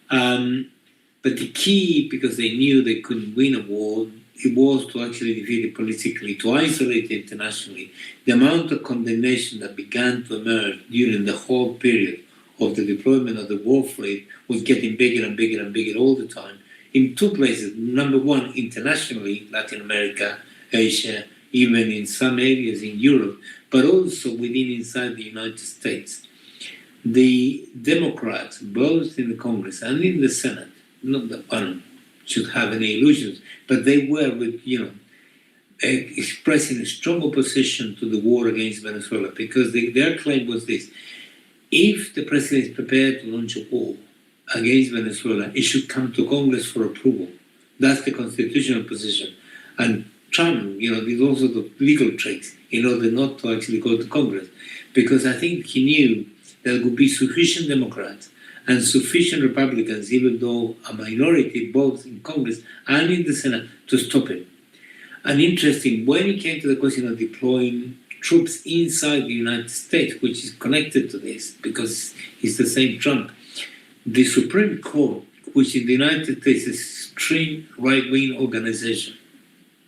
But the key, because they knew they couldn't win a war, it was to actually defeat it politically, to isolate it internationally. The amount of condemnation that began to emerge during the whole period of the deployment of the war fleet was getting bigger and bigger and bigger all the time. In 2 places. Number one, internationally, Latin America, Asia, even in some areas in Europe, but also inside the United States. The Democrats, both in the Congress and in the Senate, not that one should have any illusions, but they were, expressing a strong opposition to the war against Venezuela, because their claim was this: if the president is prepared to launch a war against Venezuela, it should come to Congress for approval. That's the constitutional position. And Trump, did also the legal tricks in order not to actually go to Congress, because I think he knew there would be sufficient Democrats and sufficient Republicans, even though a minority both in Congress and in the Senate, to stop him. And interesting, when it came to the question of deploying troops inside the United States, which is connected to this, because it's the same Trump, the Supreme Court, which in the United States is an extreme right-wing organization,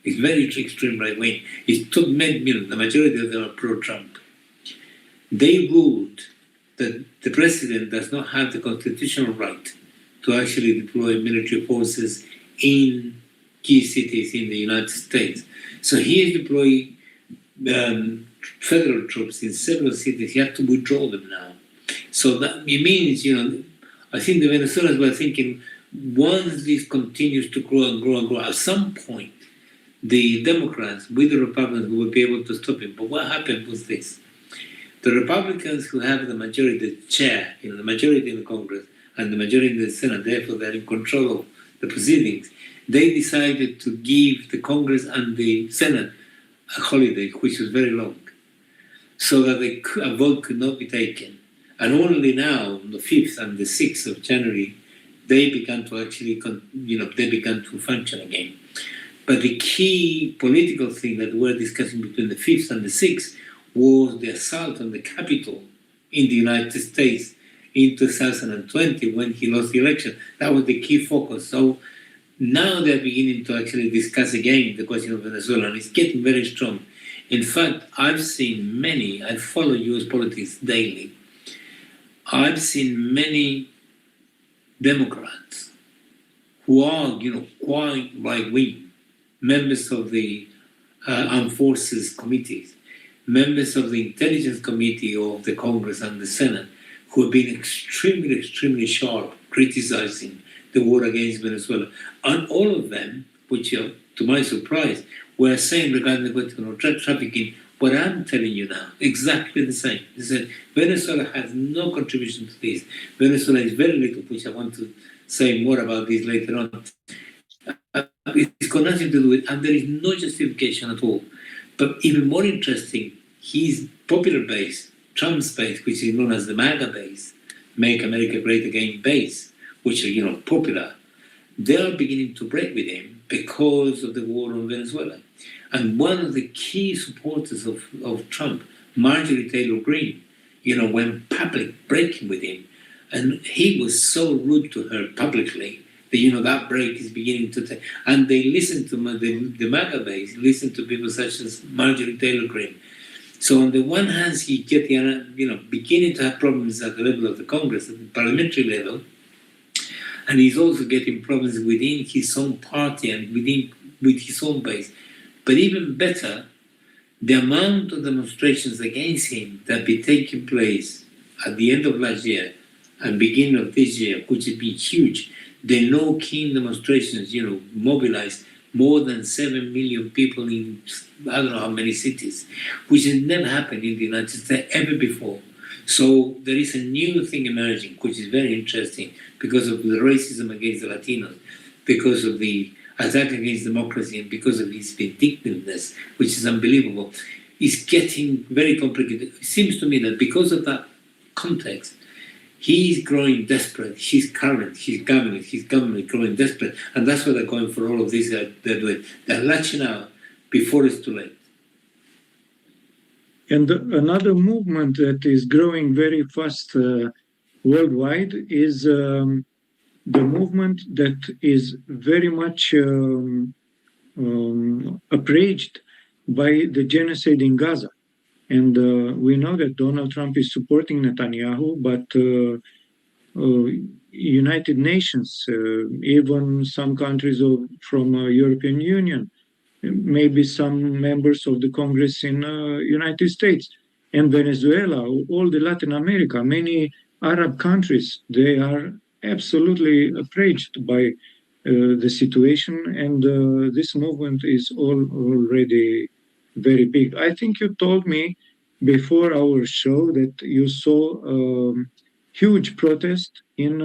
it's very extreme right-wing, the majority of them are pro-Trump. They ruled that the president does not have the constitutional right to actually deploy military forces in key cities in the United States. So he is deploying federal troops in several cities. He has to withdraw them now. So that it means, I think the Venezuelans were thinking, once this continues to grow and grow and grow, at some point, the Democrats with the Republicans will be able to stop him. But what happened was this. The Republicans who have the majority, the chair, the majority in the Congress and the majority in the Senate, therefore they're in control of the proceedings, they decided to give the Congress and the Senate a holiday, which was very long, so that a vote could not be taken. And only now, on the 5th and the 6th of January, they began to actually, they began to function again. But the key political thing that we're discussing between the 5th and the 6th was the assault on the Capitol in the United States in 2020 when he lost the election. That was the key focus. So now they're beginning to actually discuss again the question of Venezuela, and it's getting very strong. In fact, I follow US politics daily. I've seen many Democrats who are, quite right-wing, members of the Armed Forces committees, members of the Intelligence Committee of the Congress and the Senate, who have been extremely, extremely sharp criticizing the war against Venezuela. And all of them, which, to my surprise, were saying regarding the question of drug trafficking, what I'm telling you now, exactly the same. They said Venezuela has no contribution to this. Venezuela is very little, which I want to say more about this later on. It's got nothing to do with, and there is no justification at all. But even more interesting, his popular base, Trump's base, which is known as the MAGA base, Make America Great Again base, which are, popular, they are beginning to break with him because of the war on Venezuela. And one of the key supporters of Trump, Marjorie Taylor Greene, went public breaking with him. And he was so rude to her publicly that, that break is beginning to take. And they listened to the MAGA base, listened to people such as Marjorie Taylor Greene. So on the one hand, he get beginning to have problems at the level of the Congress, at the parliamentary level, and he's also getting problems within his own party and with his own base. But even better, the amount of demonstrations against him that be taking place at the end of last year and beginning of this year, which has been huge. The No King demonstrations, mobilized more than 7 million people in I don't know how many cities, which has never happened in the United States ever before. So there is a new thing emerging, which is very interesting because of the racism against the Latinos, because of the attack against democracy, and because of his vindictiveness, which is unbelievable. It's getting very complicated. It seems to me that because of that context, he's growing desperate. His government growing desperate. And that's why they're going for all of this that they're doing. They're latching out before it's too late. And another movement that is growing very fast worldwide is the movement that is very much outraged by the genocide in Gaza. And we know that Donald Trump is supporting Netanyahu, but United Nations, even some countries from European Union, maybe some members of the Congress in United States, and Venezuela, all the Latin America, many Arab countries, they are absolutely outraged by the situation, and this movement is already very big. I think you told me before our show that you saw huge protest in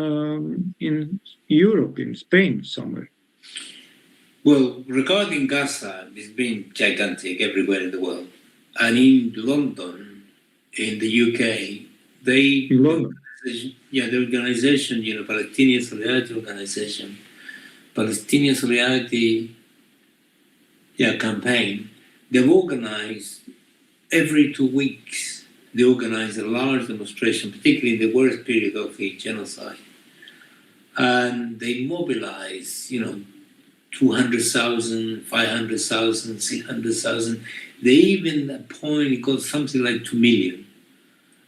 Europe, in Spain, somewhere. Well, regarding Gaza, it's been gigantic everywhere in the world. And in London, in the UK, the organization, Palestinian Solidarity Organization, Palestinian Solidarity campaign, they've organized every 2 weeks, they organize a large demonstration, particularly in the worst period of the genocide. And they mobilize, 200,000, 500,000, 600,000. They even at a point it got something like 2 million.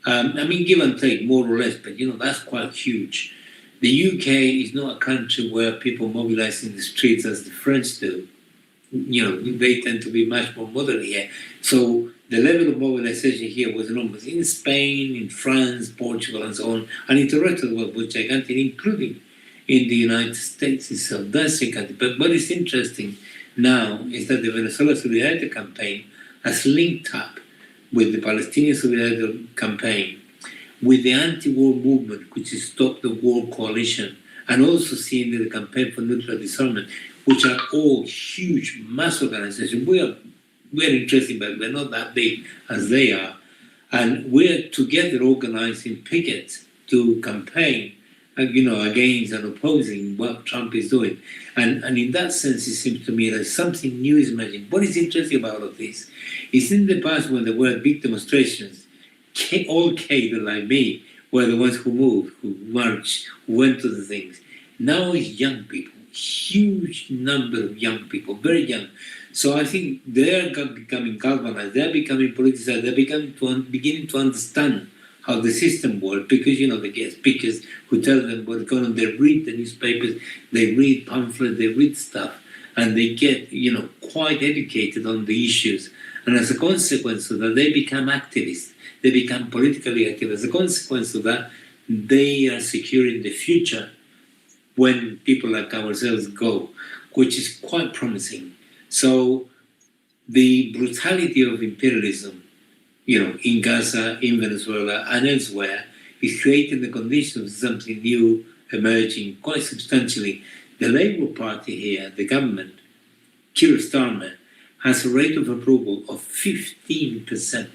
Give and take, more or less, but that's quite huge. The UK is not a country where people mobilize in the streets as the French do. They tend to be much more moderate here. So the level of mobilization here was enormous. In Spain, in France, Portugal, and so on, and in the rest of the world was gigantic, including in the United States itself. That's gigantic. But what is interesting now is that the Venezuela Solidarity campaign has linked up with the Palestinian Solidarity campaign, with the anti-war movement, which is Stop the War Coalition, and also seeing the campaign for nuclear disarmament, which are all huge mass organizations. We're interesting, but we're not that big as they are. And we're together organizing pickets to campaign against and opposing what Trump is doing. And in that sense, it seems to me that something new is emerging. What is interesting about all of this is in the past when there were big demonstrations, all Caden like me were the ones who moved, who marched, who went to the things. Now it's young people, huge number of young people, very young. So I think they're becoming galvanized, they're becoming politicized, they're beginning to understand how the system works, because they get speakers who tell them what's going on. They read the newspapers, they read pamphlets, they read stuff, and they get quite educated on the issues. And as a consequence of that, they become activists. They become politically active. As a consequence of that, they are securing the future when people like ourselves go, which is quite promising. So the brutality of imperialism, in Gaza, in Venezuela, and elsewhere, is creating the conditions of something new emerging quite substantially. The Labour Party here, the government, Keir Starmer, has a rate of approval of 15%.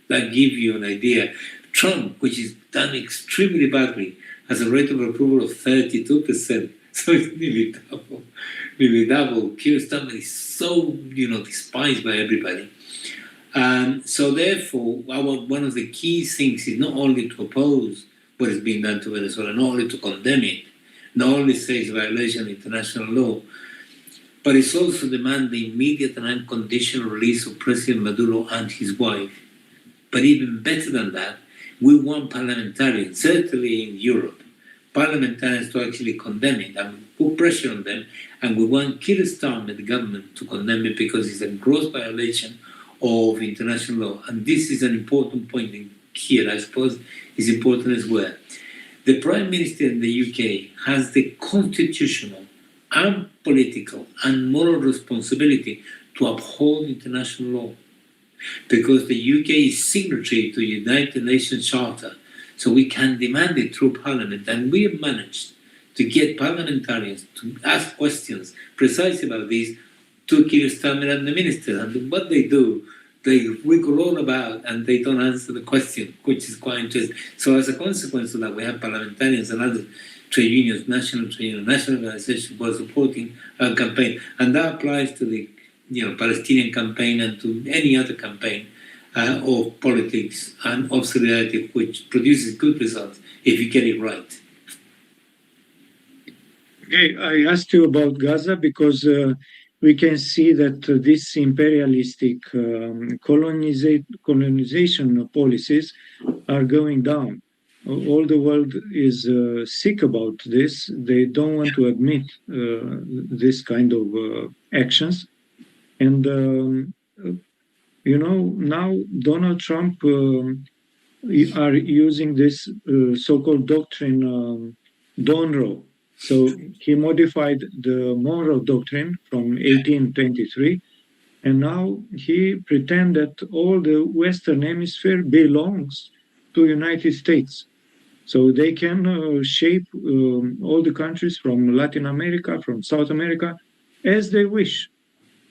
That gives you an idea. Trump, which is done extremely badly, has a rate of approval of 32%. So it's nearly double. Nearly double. Keir Starmer is so, despised by everybody. So therefore, one of the key things is not only to oppose what is being done to Venezuela, not only to condemn it, not only say it's a violation of international law, but it's also demand the immediate and unconditional release of President Maduro and his wife. But even better than that, we want parliamentarians, certainly in Europe, parliamentarians to actually condemn it and put pressure on them. And we want Keir Starmer, the government, to condemn it because it's a gross violation of international law. And this is an important point in here, I suppose, is important as well. The Prime Minister in the UK has the constitutional and political and moral responsibility to uphold international law, because the UK is signatory to the United Nations Charter, so we can demand it through Parliament. And we have managed to get parliamentarians to ask questions precisely about this to Keir Starmer and the minister. And what they do, they wiggle all about and they don't answer the question, which is quite interesting. So as a consequence of that, we have parliamentarians and other trade unions, national organizations who are supporting our campaign. And that applies to the Palestinian campaign and to any other campaign of politics and of solidarity, which produces good results if you get it right. Okay, I asked you about Gaza because we can see that these imperialistic colonization policies are going down. All the world is sick about this. They don't want to admit this kind of actions. And, now Donald Trump are using this so-called doctrine, Donroe. So he modified the Monroe Doctrine from 1823, and now he pretends that all the Western Hemisphere belongs to United States. So they can shape all the countries from Latin America, from South America, as they wish.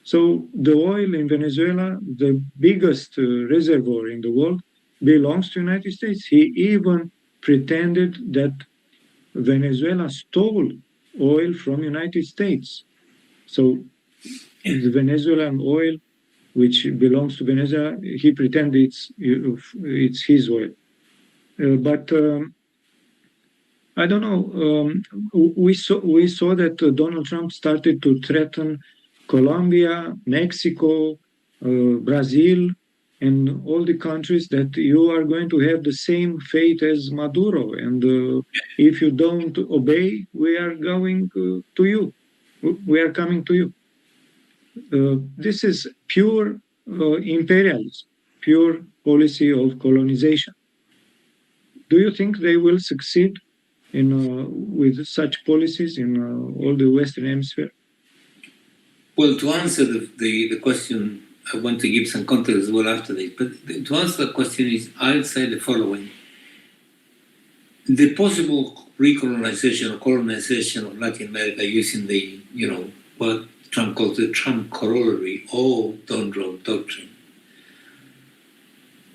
So the oil in Venezuela, the biggest reservoir in the world, belongs to United States. He even pretended that Venezuela stole oil from United States. So the Venezuelan oil, which belongs to Venezuela, he pretended it's his oil. But I don't know. We saw that Donald Trump started to threaten Colombia, Mexico, Brazil, and all the countries that you are going to have the same fate as Maduro. And if you don't obey, we are going to you. We are coming to you. This is pure imperialism, pure policy of colonization. Do you think they will succeed with such policies in all the Western Hemisphere? Well, to answer the question, I want to give some context as well after this. But to answer the question is, I'll say the following. The possible recolonization or colonization of Latin America using the, what Trump calls the Trump corollary or Donroe Doctrine,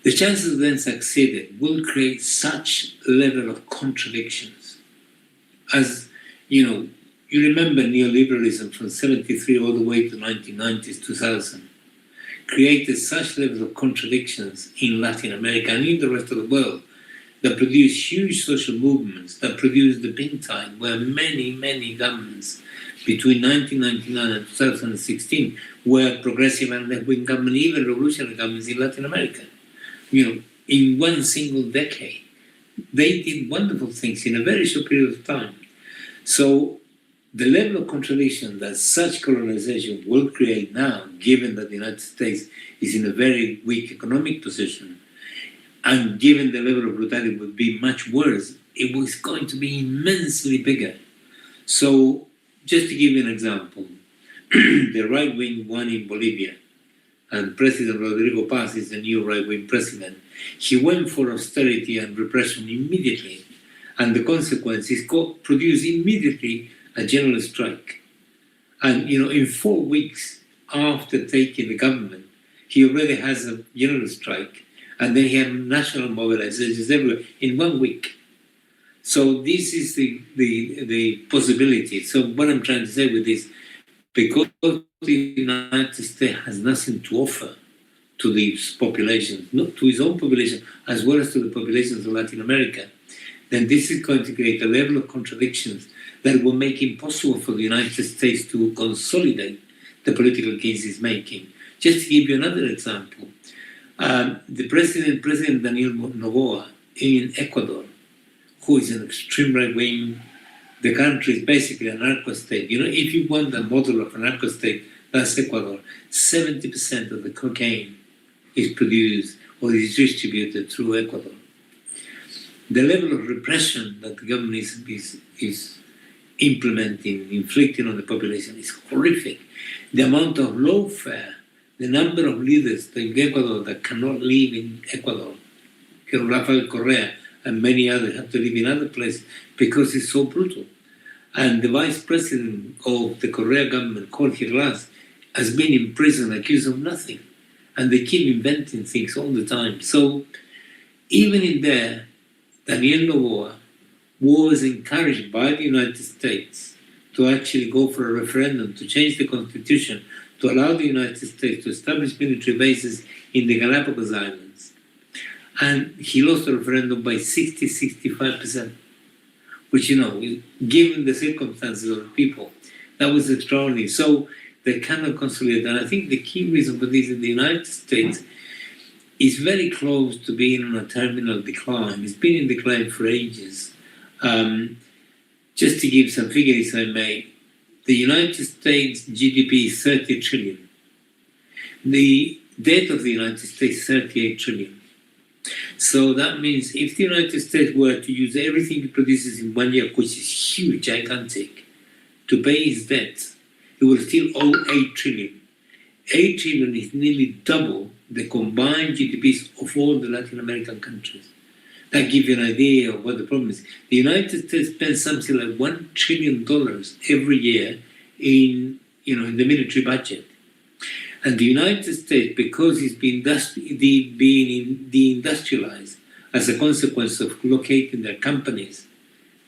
the chances of them succeeding will create such level of contradictions as you know, you remember neoliberalism from 73 all the way to 1990s, 2000, created such levels of contradictions in Latin America and in the rest of the world that produced huge social movements, that produced the pink tide, where many, many governments between 1999 and 2016 were progressive and left-wing governments, even revolutionary governments in Latin America. You know, in one single decade, they did wonderful things in a very short period of time. So the level of contradiction that such colonization will create now, given that the United States is in a very weak economic position, and given the level of brutality would be much worse, it was going to be immensely bigger. So just to give you an example, the right wing won in Bolivia, and President Rodrigo Paz is the new right-wing president. He went for austerity and repression immediately, and the consequence is produced immediately a general strike. And you know, in 4 weeks after taking the government, he already has a general strike, and then he had national mobilizations everywhere in 1 week. So this is the possibility. So what I'm trying to say with this, because the United States has nothing to offer to these populations, not to its own population, as well as to the populations of Latin America, then this is going to create a level of contradictions that will make it impossible for the United States to consolidate the political gains it's making. Just to give you another example, the President Daniel Noboa in Ecuador, who is an extreme right-wing, the country is basically a narco-state. You know, if you want a model of a narco-state, that's Ecuador. 70% of the cocaine is produced or is distributed through Ecuador. The level of repression that the government is implementing, inflicting on the population is horrific. The amount of lawfare, the number of leaders in Ecuador that cannot live in Ecuador, Rafael Correa and many others have to live in other places because it's so brutal. And the vice president of the Correa government, Jorge Glass, has been in prison accused of nothing. And they keep inventing things all the time. So even in there, Daniel Noboa was encouraged by the United States to actually go for a referendum to change the constitution to allow the United States to establish military bases in the Galapagos Islands. And he lost the referendum by 65%, which, you know, given the circumstances of the people, that was extraordinary. So they cannot consolidate. And I think the key reason for this in the United States is very close to being on a terminal decline. It's been in decline for ages. Just to give some figures, if I may, the United States GDP is 30 trillion. The debt of the United States is 38 trillion. So that means if the United States were to use everything it produces in 1 year, which is huge, gigantic, to pay its debt, it will still owe 8 trillion. 8 trillion is nearly double the combined GDPs of all the Latin American countries. That gives you an idea of what the problem is. The United States spends something like $1 trillion every year in the military budget. And the United States, because it's been deindustrialized as a consequence of locating their companies,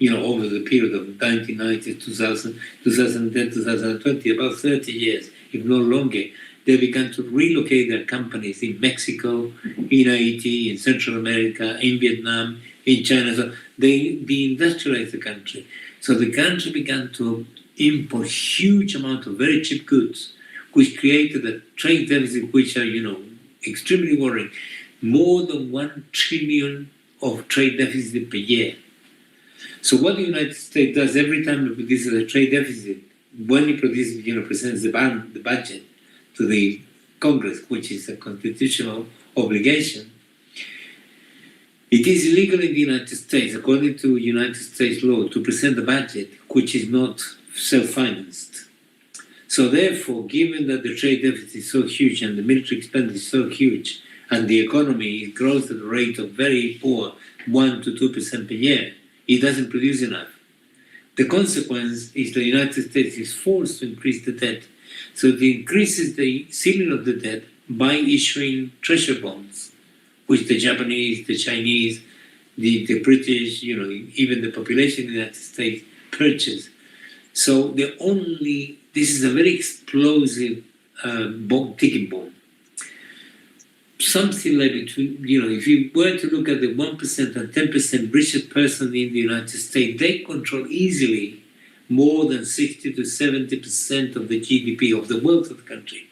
over the period of 1990, 2000, 2010, 2020, about 30 years, if not longer, they began to relocate their companies in Mexico, in Haiti, in Central America, in Vietnam, in China. So they deindustrialized the country. So the country began to import huge amount of very cheap goods, which created a trade deficit, which are, extremely worrying. More than 1 trillion of trade deficit per year. So what the United States does every time it produces a trade deficit, when it produces, presents the budget to the Congress, which is a constitutional obligation, it is illegal in the United States, according to United States law, to present the budget, which is not self-financed. So therefore, given that the trade deficit is so huge and the military expenditure is so huge, and the economy grows at a rate of very poor 1 to 2% per year, it doesn't produce enough. The consequence is the United States is forced to increase the debt. So it increases the ceiling of the debt by issuing treasury bonds, which the Japanese, the Chinese, the British, even the population in the United States purchase. So this is a very explosive ticking bomb. Something like between, if you were to look at the 1% and 10% richest person in the United States, they control easily more than 60 to 70% of the GDP, of the wealth of the country.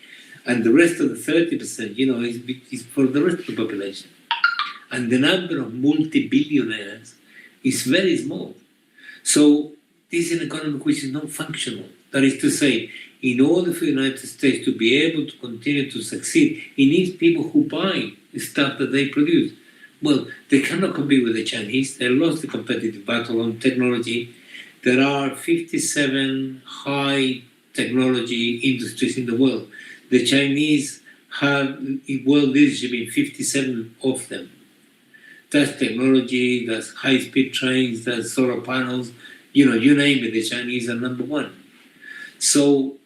And the rest of the 30%, is for the rest of the population. And the number of multi-billionaires is very small. So this is an economy which is not functional. That is to say, in order for the United States to be able to continue to succeed, it needs people who buy the stuff that they produce. Well, they cannot compete with the Chinese. They lost the competitive battle on technology. There are 57 high technology industries in the world. The Chinese have world leadership in 57 of them. That's technology, that's high-speed trains, that's solar panels, you name it, the Chinese are number one. So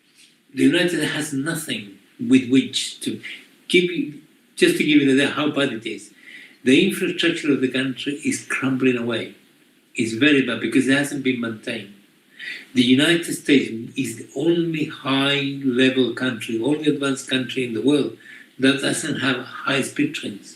the United States has nothing with which to give you an idea how bad it is. The infrastructure of the country is crumbling away. It's very bad because it hasn't been maintained. The United States is the only high-level country, only advanced country in the world that doesn't have high-speed trains.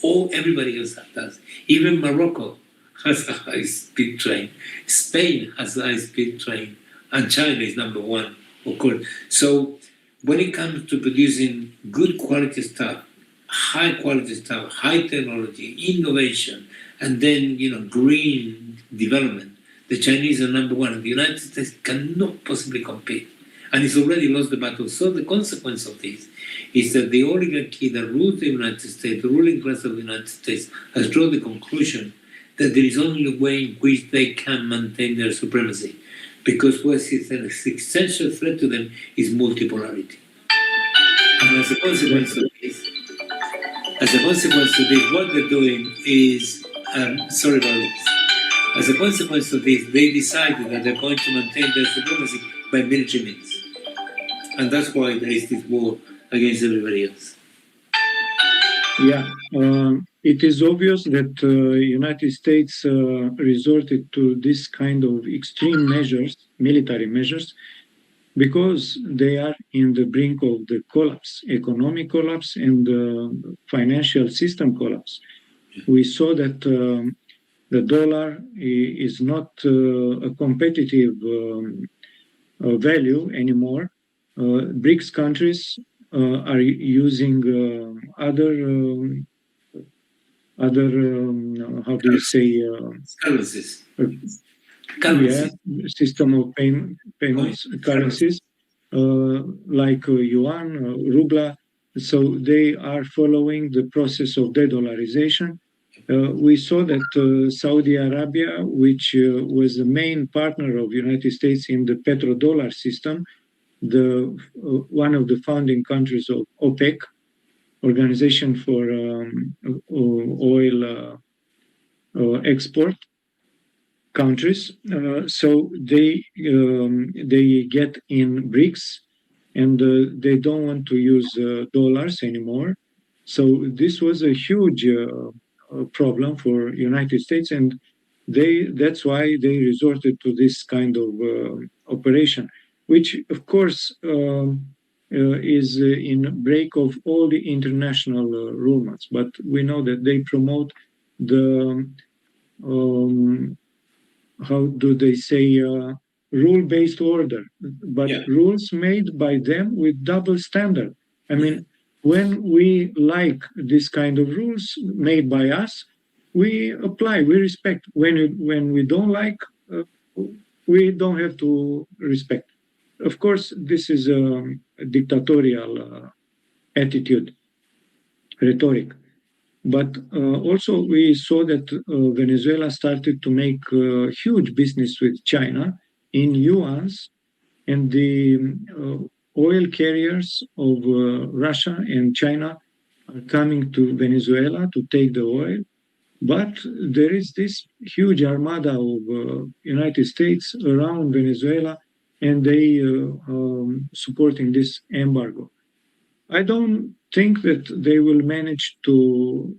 Everybody else does. Even Morocco has a high-speed train. Spain has a high-speed train. And China is number one, of course. So when it comes to producing good quality stuff, high quality stuff, high technology, innovation, and then green development, the Chinese are number one, and the United States cannot possibly compete. And it's already lost the battle. So the consequence of this is that the oligarchy that rules the United States, the ruling class of the United States, has drawn the conclusion that there is only a way in which they can maintain their supremacy. Because what is an existential threat to them is multipolarity. And as a consequence of this, what they're doing is, sorry about this, as a consequence of this, they decided that they're going to maintain their supremacy by military means. And that's why there is this war against everybody else. Yeah, it is obvious that United States resorted to this kind of extreme measures, military measures, because they are in the brink of the collapse, economic collapse and financial system collapse. We saw that the dollar is not a competitive value anymore. BRICS countries are using other how do you say currencies. System of payments currencies like yuan, rubla. So they are following the process of de-dollarization. We saw that Saudi Arabia, which was the main partner of United States in the petrodollar system, one of the founding countries of OPEC, Organization for Oil Export countries. So they get in BRICS, and they don't want to use dollars anymore. So this was a huge problem for United States, and that's why they resorted to this kind of operation, which of course is in break of all the international rules. But we know that they promote the how do they say rule-based order, but rules made by them with double standard. I mean, when we like this kind of rules made by us, we apply, we respect. When we don't like, we don't have to respect. Of course, this is a dictatorial attitude, rhetoric. But also we saw that Venezuela started to make huge business with China in yuans, and the oil carriers of Russia and China are coming to Venezuela to take the oil. But there is this huge armada of United States around Venezuela, and they supporting this embargo. I don't think that they will manage to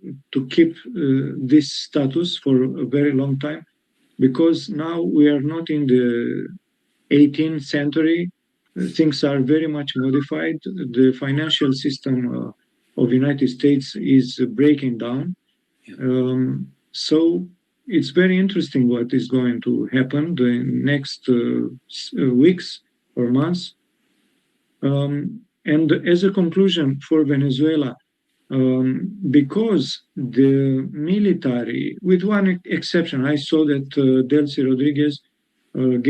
keep this status for a very long time, because now we are not in the 18th century. Things are very much modified. The financial system of the United States is breaking down. So it's very interesting what is going to happen the next weeks or months. And as a conclusion for Venezuela, because the military, with one exception, I saw that Delcy Rodriguez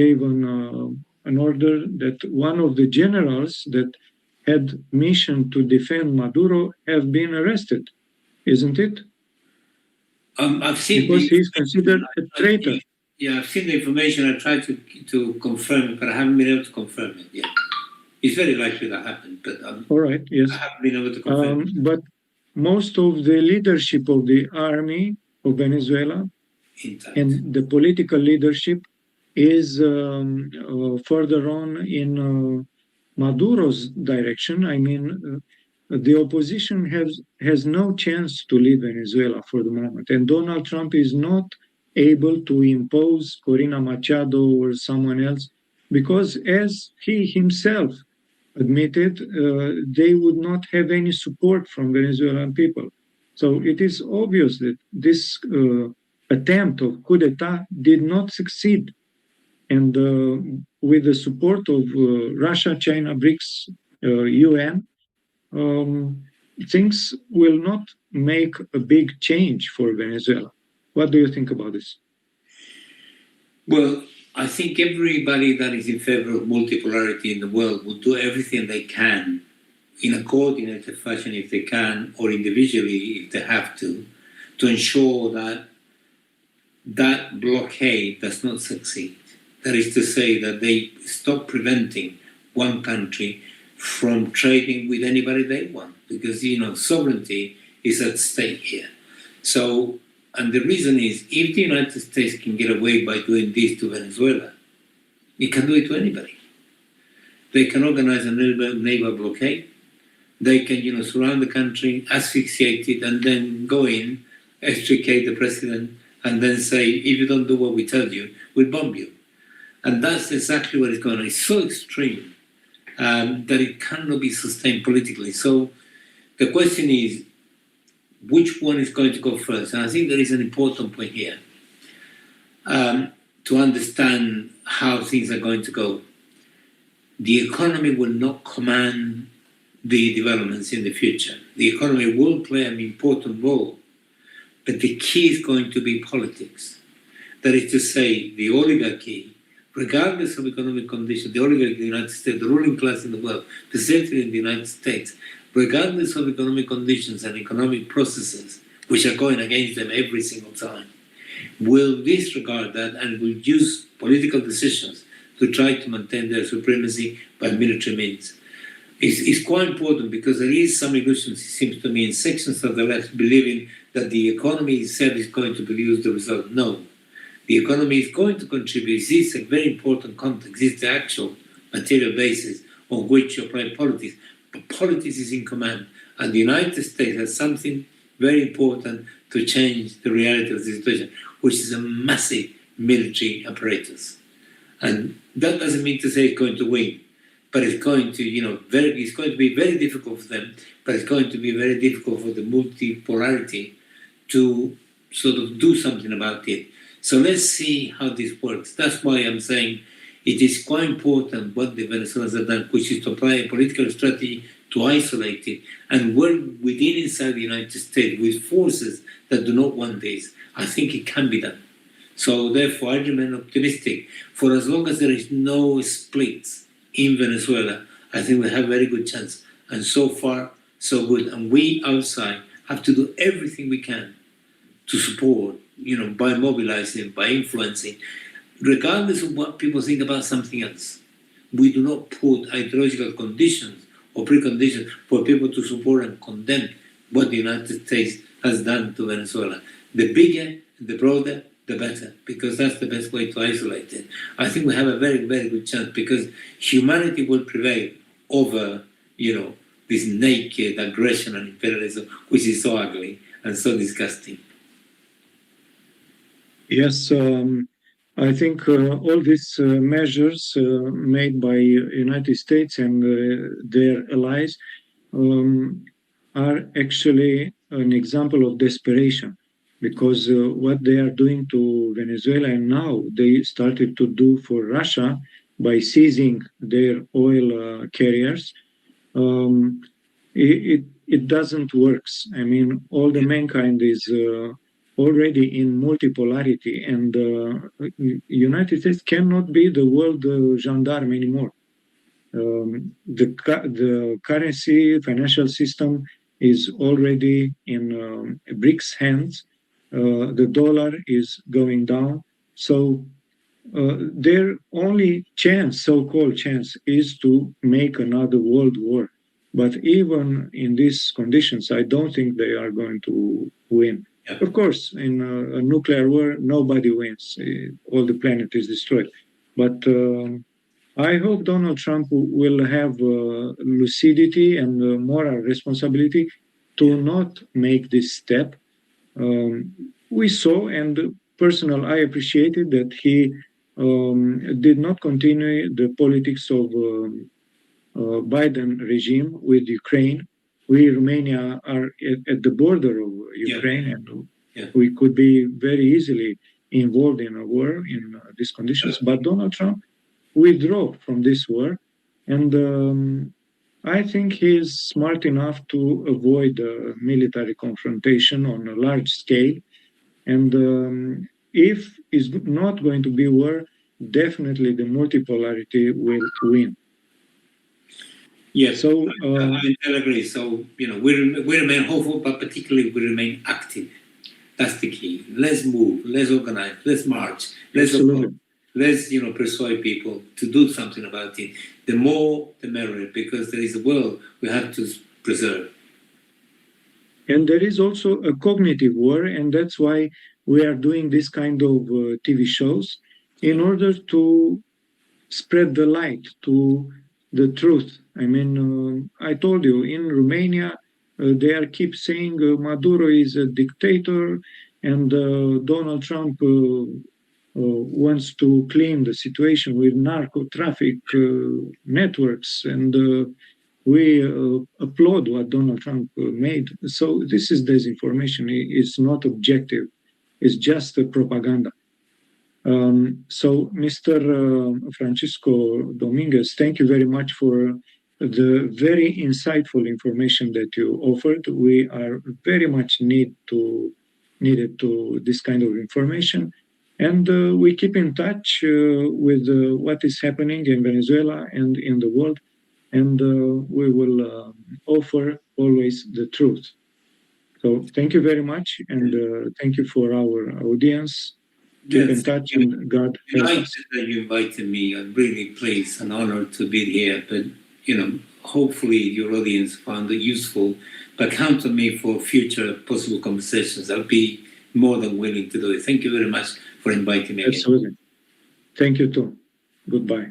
gave an order that one of the generals that had mission to defend Maduro have been arrested, isn't it? I've seen because he's considered a traitor. Yeah, I've seen the information. I tried to confirm it, but I haven't been able to confirm it yet. It's very likely that happened, but all right, yes. I haven't been able to confirm it. But most of the leadership of the army of Venezuela and the political leadership is further on in Maduro's direction. I mean, the opposition has no chance to lead Venezuela for the moment. And Donald Trump is not able to impose Corina Machado or someone else because, as he himself admitted, they would not have any support from Venezuelan people. So it is obvious that this attempt of coup d'etat did not succeed. And with the support of Russia, China, BRICS, UN, things will not make a big change for Venezuela. What do you think about this? Well, I think everybody that is in favor of multipolarity in the world will do everything they can in a coordinated fashion if they can, or individually if they have to ensure that that blockade does not succeed. That is to say that they stop preventing one country from trading with anybody they want, because, sovereignty is at stake here. So, and the reason is, if the United States can get away by doing this to Venezuela, it can do it to anybody. They can organize a naval blockade. They can, surround the country, asphyxiate it, and then go in, extricate the president, and then say, if you don't do what we tell you, we'll bomb you. And that's exactly what is going on. It's so extreme that it cannot be sustained politically. So the question is, which one is going to go first? And I think there is an important point here to understand how things are going to go. The economy will not command the developments in the future. The economy will play an important role, but the key is going to be politics. That is to say, the oligarchy, regardless of economic conditions, the oligarchy in the United States, the ruling class in the world, the center in the United States, regardless of economic conditions and economic processes, which are going against them every single time, will disregard that and will use political decisions to try to maintain their supremacy by military means. It's quite important because there is some illusions, it seems to me, in sections of the left believing that the economy itself is going to produce the result. No. The economy is going to contribute. This is a very important context. This is the actual material basis on which you apply politics. But politics is in command. And the United States has something very important to change the reality of the situation, which is a massive military apparatus. And that doesn't mean to say it's going to win, but it's going to, it's going to be very difficult for them, but it's going to be very difficult for the multipolarity to sort of do something about it. So let's see how this works. That's why I'm saying it is quite important what the Venezuelans have done, which is to apply a political strategy to isolate it and work within inside the United States with forces that do not want this. I think it can be done. So therefore, I remain optimistic. For as long as there is no splits in Venezuela, I think we have a very good chance. And so far, so good. And we outside have to do everything we can to support, by mobilizing, by influencing, regardless of what people think about something else. We do not put ideological conditions or preconditions for people to support and condemn what the United States has done to Venezuela. The bigger, the broader, the better, because that's the best way to isolate it. I think we have a very, very good chance because humanity will prevail over, this naked aggression and imperialism, which is so ugly and so disgusting. Yes, I think all these measures made by United States and their allies are actually an example of desperation, because what they are doing to Venezuela, and now they started to do for Russia by seizing their oil carriers, it doesn't work. I mean, all the mankind is already in multipolarity, and United States cannot be the world gendarme anymore. The currency financial system is already in BRICS hands. The dollar is going down. So their only chance, so-called chance, is to make another world war. But even in these conditions, I don't think they are going to win. Yeah. Of course, in a nuclear war, nobody wins. All the planet is destroyed. But I hope Donald Trump will have lucidity and moral responsibility to not make this step. We saw, and personally, I appreciated that he did not continue the politics of Biden regime with Ukraine. We, Romania, are at the border of Ukraine, and we could be very easily involved in a war in these conditions. But Donald Trump withdraw from this war, and I think he is smart enough to avoid military confrontation on a large scale. And if it's not going to be war, definitely the multipolarity will win. Yes, so I agree. So we remain hopeful, but particularly we remain active. That's the key. Let's move. Let's organize. Let's march. Let's persuade people to do something about it. The more, the merrier, because there is a world we have to preserve. And there is also a cognitive war, and that's why we are doing this kind of TV shows in order to spread the light to the truth. I mean, I told you, in Romania, they keep saying Maduro is a dictator, and Donald Trump wants to clean the situation with narco traffic networks, and we applaud what Donald Trump made. So this is disinformation. It's not objective. It's just propaganda. So, Mr. Francisco Dominguez, thank you very much for the very insightful information that you offered. We are very much needed to this kind of information, and we keep in touch with what is happening in Venezuela and in the world, and we will offer always the truth. So, thank you very much, and thank you for our audience. Keep in touch, and God help us. That you invited me. I'm really pleased and honored to be here. But hopefully your audience found it useful. But count on me for future possible conversations. I'll be more than willing to do it. Thank you very much for inviting me. Absolutely. Thank you too. Goodbye.